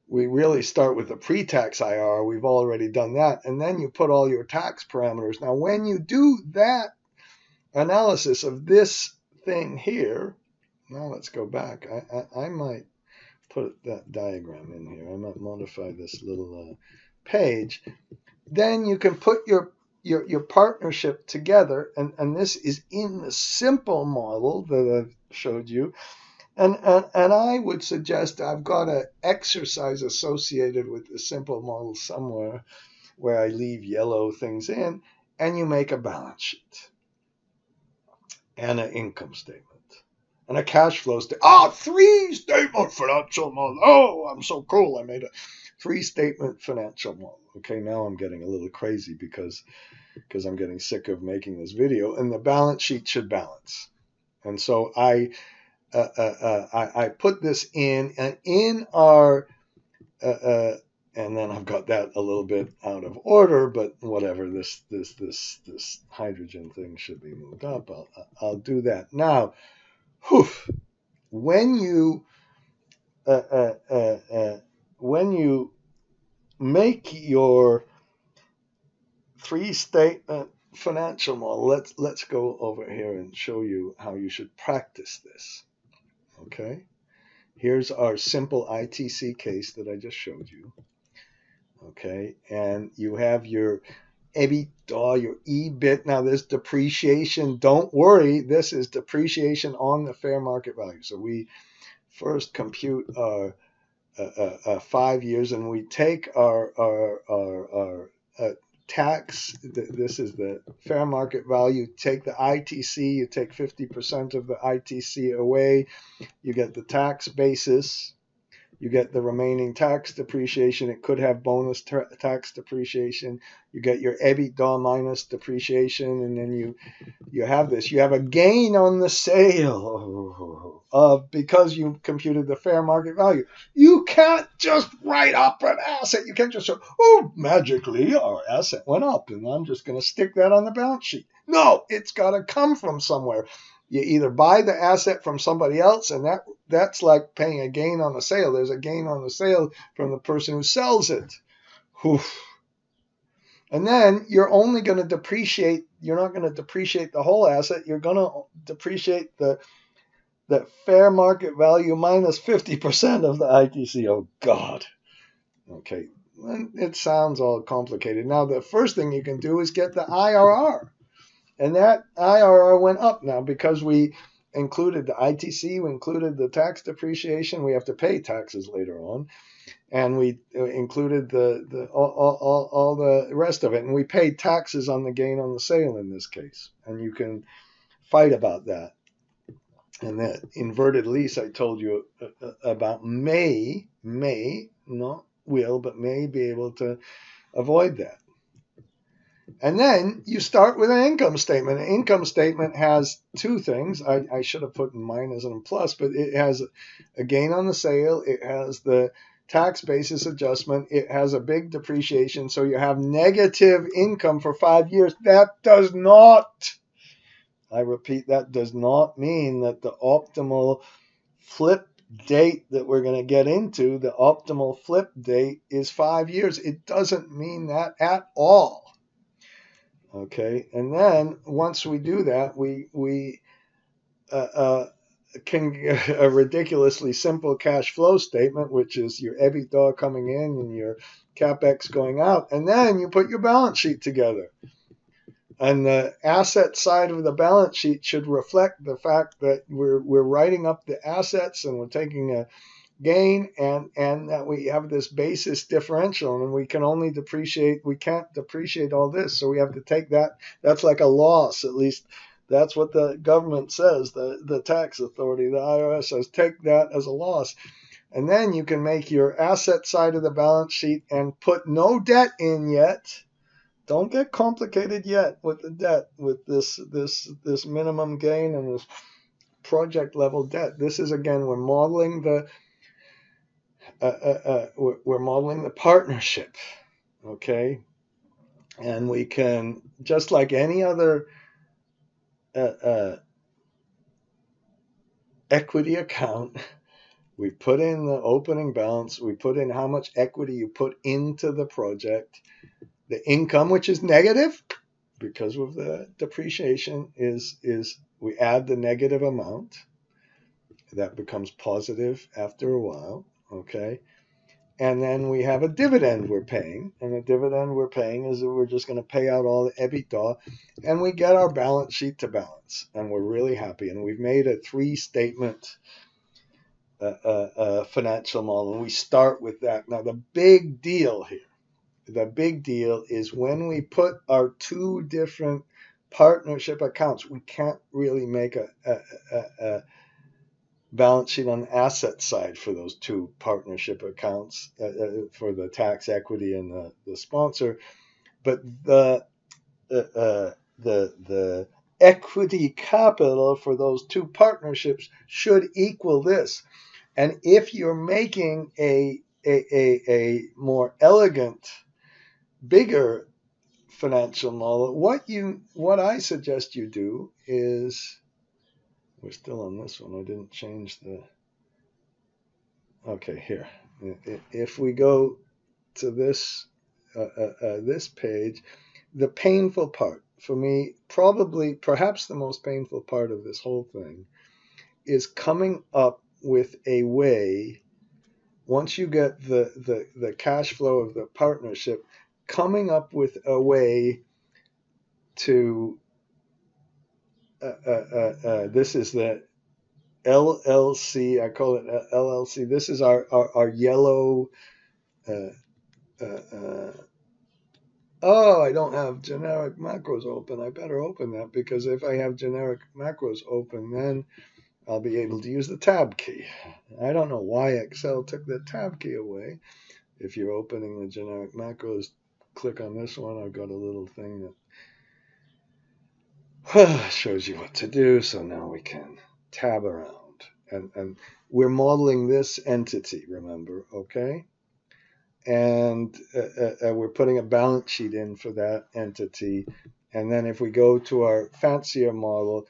We really start with the pre-tax IRR. We've already done that. And then you put all your tax parameters. Now, when you do that analysis of this thing here, now let's go back. I might put that diagram in here. I might modify this little page. Then you can put your partnership together, and this is in the simple model that I've showed you. And I would suggest I've got an exercise associated with the simple model somewhere where I leave yellow things in, and you make a balance sheet and an income statement and a cash flow statement. Oh, 3-statement financial model. Oh, I'm so cool. I made a 3-statement financial model. Okay, now I'm getting a little crazy because I'm getting sick of making this video, and the balance sheet should balance. And so I put this in, and in our and then I've got that a little bit out of order, but whatever. This hydrogen thing should be moved up. I'll do that now. Whew, when you make your 3-statement financial model, let's go over here and show you how you should practice this. Okay, here's our simple ITC case that I just showed you. Okay, and you have your EBITDA, your EBIT. Now this depreciation, don't worry, this is depreciation on the fair market value. So we first compute our 5 years, and we take our tax. This is the fair market value. Take the ITC, you take 50% of the ITC away, you get the tax basis. You get the remaining tax depreciation. It could have bonus tax depreciation. You get your EBITDA minus depreciation, and then you have this. You have a gain on the sale of, because you computed the fair market value. You can't just write up an asset. You can't just say, oh, magically our asset went up, and I'm just going to stick that on the balance sheet. No, it's got to come from somewhere. You either buy the asset from somebody else, and that's like paying a gain on the sale. There's a gain on the sale from the person who sells it. Oof. And then you're only going to depreciate. You're not going to depreciate the whole asset. You're going to depreciate the fair market value minus 50% of the ITC. Oh, God. Okay. It sounds all complicated. Now, the first thing you can do is get the IRR. And that IRR went up now because we included the ITC, we included the tax depreciation. We have to pay taxes later on, and we included all the rest of it. And we paid taxes on the gain on the sale in this case. And you can fight about that. And that inverted lease I told you about may, not will, but may be able to avoid that. And then you start with an income statement. An income statement has two things. I should have put in minus and plus, but it has a gain on the sale. It has the tax basis adjustment. It has a big depreciation. So you have negative income for 5 years. That does not, I repeat, that does not mean that the optimal flip date that we're going to get into, the optimal flip date is 5 years. It doesn't mean that at all. Okay, and then once we do that, we can get a ridiculously simple cash flow statement, which is your EBITDA coming in and your capex going out, and then you put your balance sheet together. And the asset side of the balance sheet should reflect the fact that we're writing up the assets and we're taking a gain, and that we have this basis differential, and we can only depreciate, we can't depreciate all this, so we have to take that. That's like a loss, at least that's what the government says, the tax authority, the IRS says, take that as a loss. And then you can make your asset side of the balance sheet and put no debt in yet. Don't get complicated yet with the debt, with this minimum gain and this project level debt. This is, again, we're modeling the partnership, okay? And we can, just like any other equity account, we put in the opening balance, we put in how much equity you put into the project, the income, which is negative because of the depreciation, is we add the negative amount. That becomes positive after a while. Okay. And then we have a dividend we're paying. And the dividend we're paying is that we're just going to pay out all the EBITDA. And we get our balance sheet to balance. And we're really happy. And we've made a 3-statement financial model. And we start with that. Now, the big deal here, the big deal is when we put our 2 different partnership accounts, we can't really make a balance sheet on the asset side for those 2 partnership accounts for the tax equity and the sponsor, but the equity capital for those 2 partnerships should equal this. And if you're making a more elegant, bigger financial model, what I suggest you do is, we're still on this one. I didn't change the. Okay, here. If we go to this page, the painful part for me, perhaps the most painful part of this whole thing, is coming up with a way. Once you get the cash flow of the partnership, coming up with a way to this is the LLC. I call it LLC. This is our yellow. Oh, I don't have generic macros open. I better open that, because if I have generic macros open, then I'll be able to use the tab key. I don't know why Excel took the tab key away. If you're opening the generic macros, click on this one. I've got a little thing that shows you what to do. So now we can tab around. And we're modeling this entity, remember, okay? And we're putting a balance sheet in for that entity. And then if we go to our fancier model,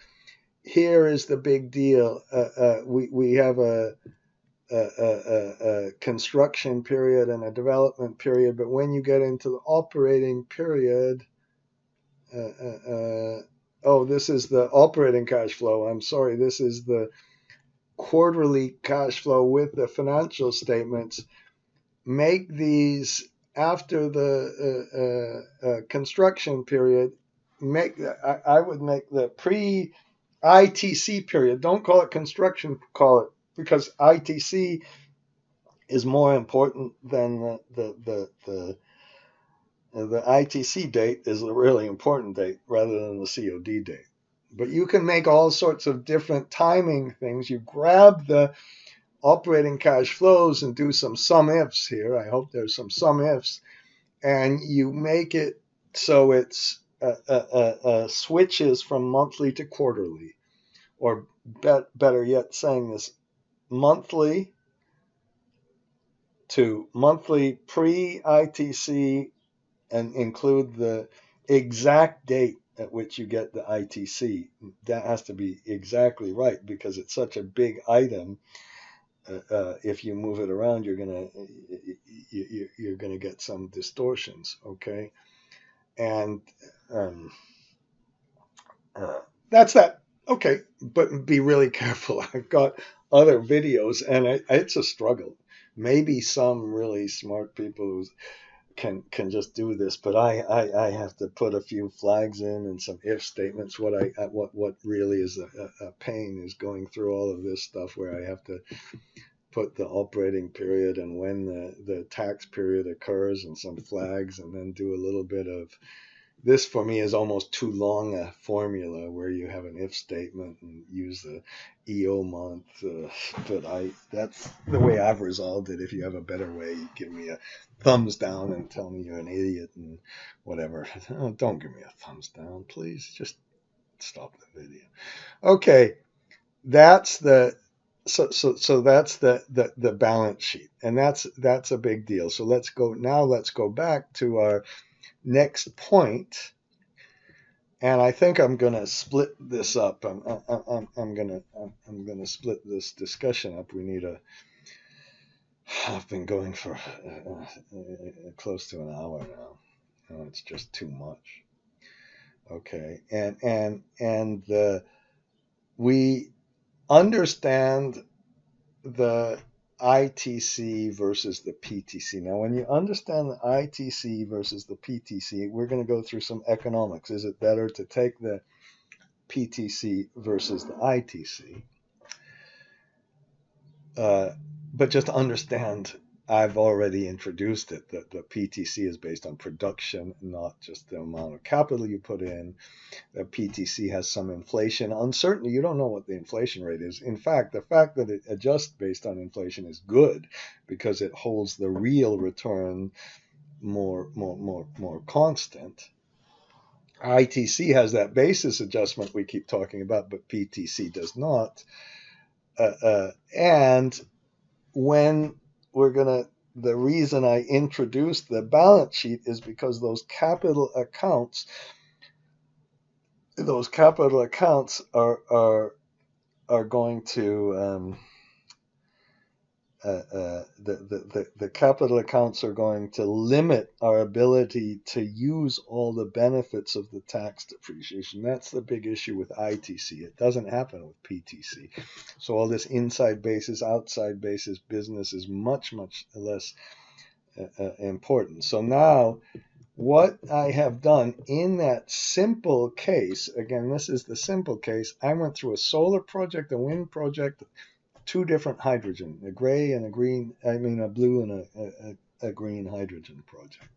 here is the big deal. We have a construction period and a development period, but when you get into the operating period, this is the operating cash flow. I'm sorry, this is the quarterly cash flow with the financial statements. Make these after the construction period. I would make the pre-ITC period. Don't call it construction, call it, because ITC is more important than the ITC date is a really important date rather than the COD date. But you can make all sorts of different timing things. You grab the operating cash flows and do some sum ifs here. I hope there's some sum ifs, and you make it so it's switches from monthly to quarterly, or better yet, saying this, monthly to monthly pre-ITC, and include the exact date at which you get the ITC. That has to be exactly right, because it's such a big item. If you move it around, you're gonna get some distortions. Okay, and that's that. Okay, but be really careful. I've got other videos, and it's a struggle. Maybe some really smart people can just do this, but I have to put a few flags in and some if statements. What really is a pain is going through all of this stuff where I have to put the operating period and when the tax period occurs and some flags, and then do a little bit of this. For me, is almost too long a formula where you have an if statement and use the EO month. But that's the way I've resolved it. If you have a better way, give me a thumbs down and tell me you're an idiot and whatever. Don't give me a thumbs down, please. Just stop the video. Okay, that's the so that's the balance sheet, and that's a big deal. So let's go back to our next point, and I think I'm gonna split this up. I'm gonna split this discussion up. I've been going for close to an hour now. Oh, it's just too much. Okay, and we understand the ITC versus the PTC. Now, when you understand the ITC versus the PTC, we're going to go through some economics. Is it better to take the PTC versus the ITC? But just to understand, I've already introduced it, that the PTC is based on production, not just the amount of capital you put in. The PTC has some inflation uncertainty. You don't know what the inflation rate is. In fact, the fact that it adjusts based on inflation is good because it holds the real return more constant. ITC has that basis adjustment we keep talking about, but PTC does not. And when the reason I introduced the balance sheet is because those capital accounts are going to the capital accounts are going to limit our ability to use all the benefits of the tax depreciation. That's the big issue with ITC. It doesn't happen with PTC. So all this inside basis, outside basis business is much less important. So now what I have done in that simple case, again, this is the simple case, I went through a solar project, a wind project, two different hydrogen, a gray and a green, a blue and a green hydrogen project.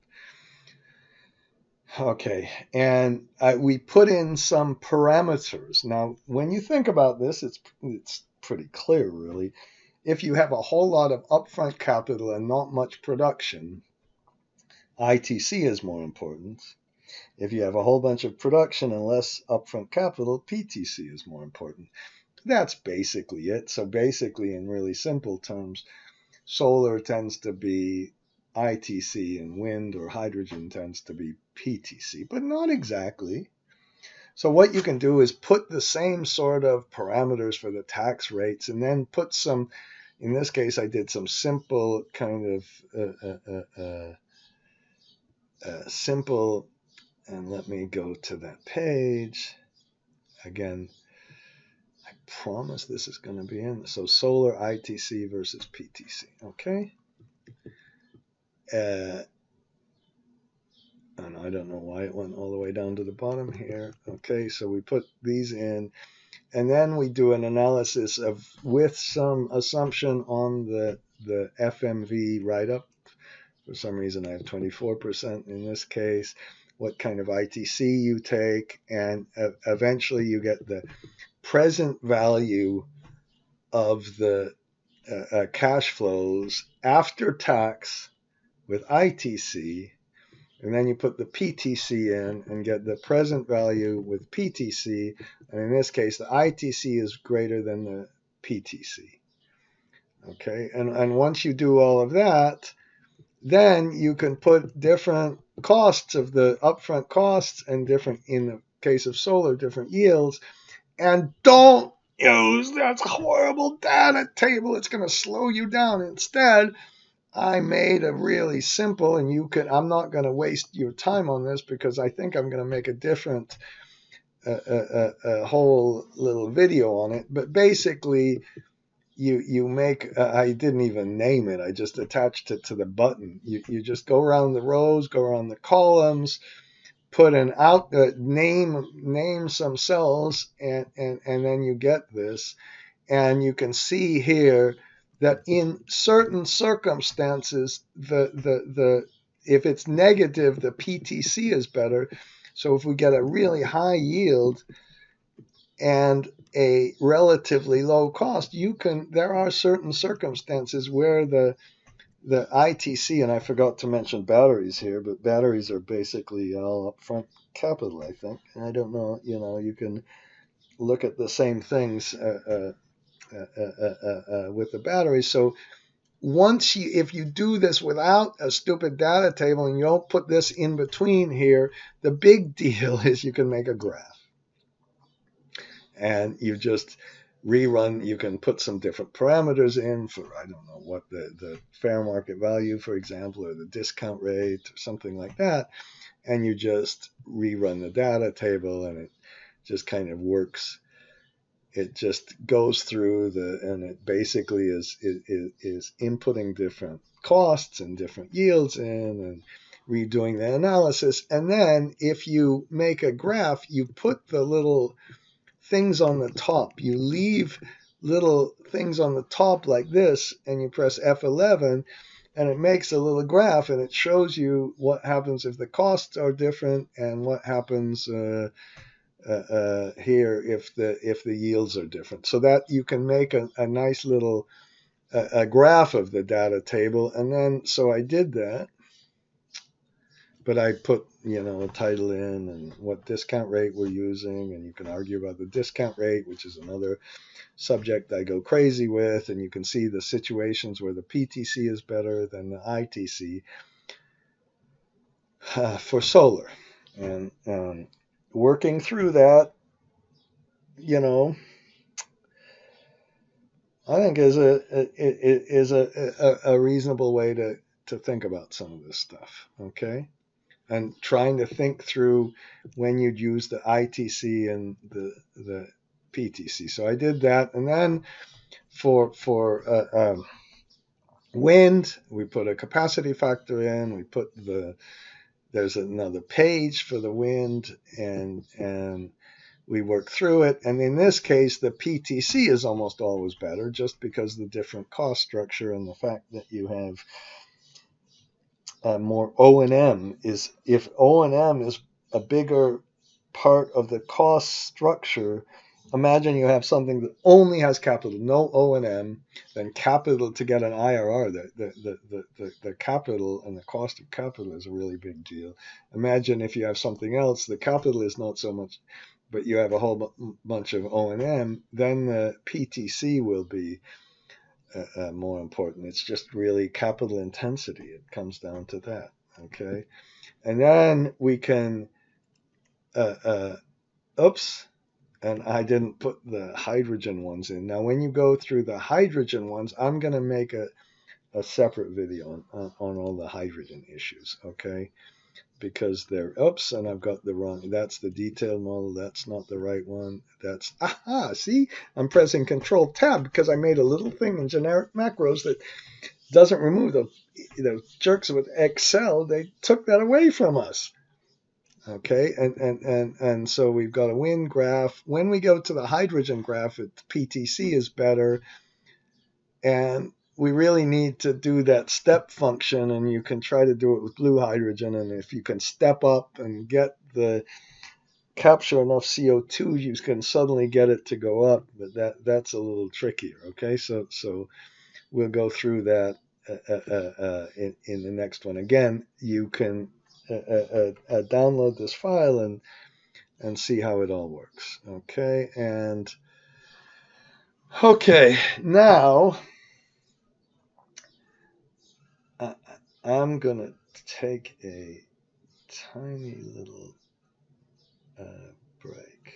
Okay, and we put in some parameters. Now, when you think about this, it's pretty clear, really. If you have a whole lot of upfront capital and not much production, ITC is more important. If you have a whole bunch of production and less upfront capital, PTC is more important. That's basically it. So basically, in really simple terms, solar tends to be ITC and wind or hydrogen tends to be PTC, but not exactly. So what you can do is put the same sort of parameters for the tax rates and then put some, in this case, I did some simple kind of simple, and let me go to that page. Again, I promise this is going to be in. So solar ITC versus PTC, okay? And I don't know why it went all the way down to the bottom here. Okay, so we put these in, and then we do an analysis of, with some assumption on the FMV write-up. For some reason, I have 24% in this case. What kind of ITC you take, and eventually you get the present value of the cash flows after tax with ITC, and then you put the PTC in and get the present value with PTC, and in this case the ITC is greater than the PTC. Okay, and once you do all of that, then you can put different costs of the upfront costs and different, in the case of solar, different yields. And don't use that horrible data table. It's going to slow you down. Instead, I made a really simple, and I'm not going to waste your time on this because I think I'm going to make a different, a whole little video on it. But basically, you make, I didn't even name it. I just attached it to the button. You just go around the rows, go around the columns, put an name some cells, and then you get this. And you can see here that in certain circumstances, if it's negative, the PTC is better. So if we get a really high yield and a relatively low cost, there are certain circumstances where the ITC, and I forgot to mention batteries here, but batteries are basically all upfront capital, I think. I don't know, you can look at the same things with the batteries. So if you do this without a stupid data table and you don't put this in between here, the big deal is you can make a graph. And you just rerun, you can put some different parameters in for, I don't know, what the fair market value, for example, or the discount rate or something like that. And you just rerun the data table and it just kind of works it just goes through and it basically is inputting different costs and different yields in and redoing the analysis. And then if you make a graph, you put the little things on the top. You leave little things on the top like this, and you press F11, and it makes a little graph, and it shows you what happens if the costs are different and what happens here if the yields are different. So that you can make a nice little a graph of the data table. And then so I did that, but I put a title in and what discount rate we're using, and you can argue about the discount rate, which is another subject I go crazy with, and you can see the situations where the PTC is better than the ITC for solar. And working through that, I think is a reasonable way to think about some of this stuff. Okay, and trying to think through when you'd use the ITC and the PTC. So I did that, and then for wind, we put a capacity factor in. We put there's another page for the wind, and we work through it. And in this case, the PTC is almost always better just because the different cost structure and the fact that you have more O&M is, if O&M is a bigger part of the cost structure, imagine you have something that only has capital, no O&M, then capital to get an IRR, the capital and the cost of capital is a really big deal. Imagine if you have something else, the capital is not so much, but you have a whole bunch of O&M, then the PTC will be more important. It's just really capital intensity. It comes down to that. Okay. And then we can, oops, and I didn't put the hydrogen ones in. Now, when you go through the hydrogen ones, I'm going to make a separate video on all the hydrogen issues. Okay. Because they're, oops, and I've got the wrong, that's the detailed model, that's not the right one, that's, aha, see, I'm pressing Control Tab because I made a little thing in generic macros that doesn't remove those jerks with Excel. They took that away from us. Okay, and so we've got a wind graph. When we go to the hydrogen graph, PTC is better, and we really need to do that step function, and you can try to do it with blue hydrogen, and if you can step up and get the capture enough CO2, you can suddenly get it to go up, but that's a little trickier. Okay, so we'll go through that in the next one. Again, you can download this file and see how it all works. Okay, and okay, now I'm going to take a tiny little break.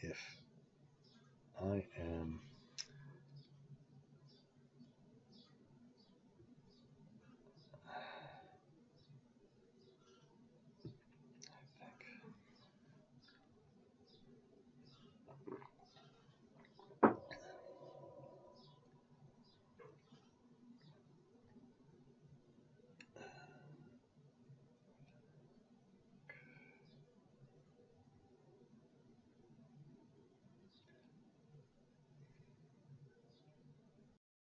If I am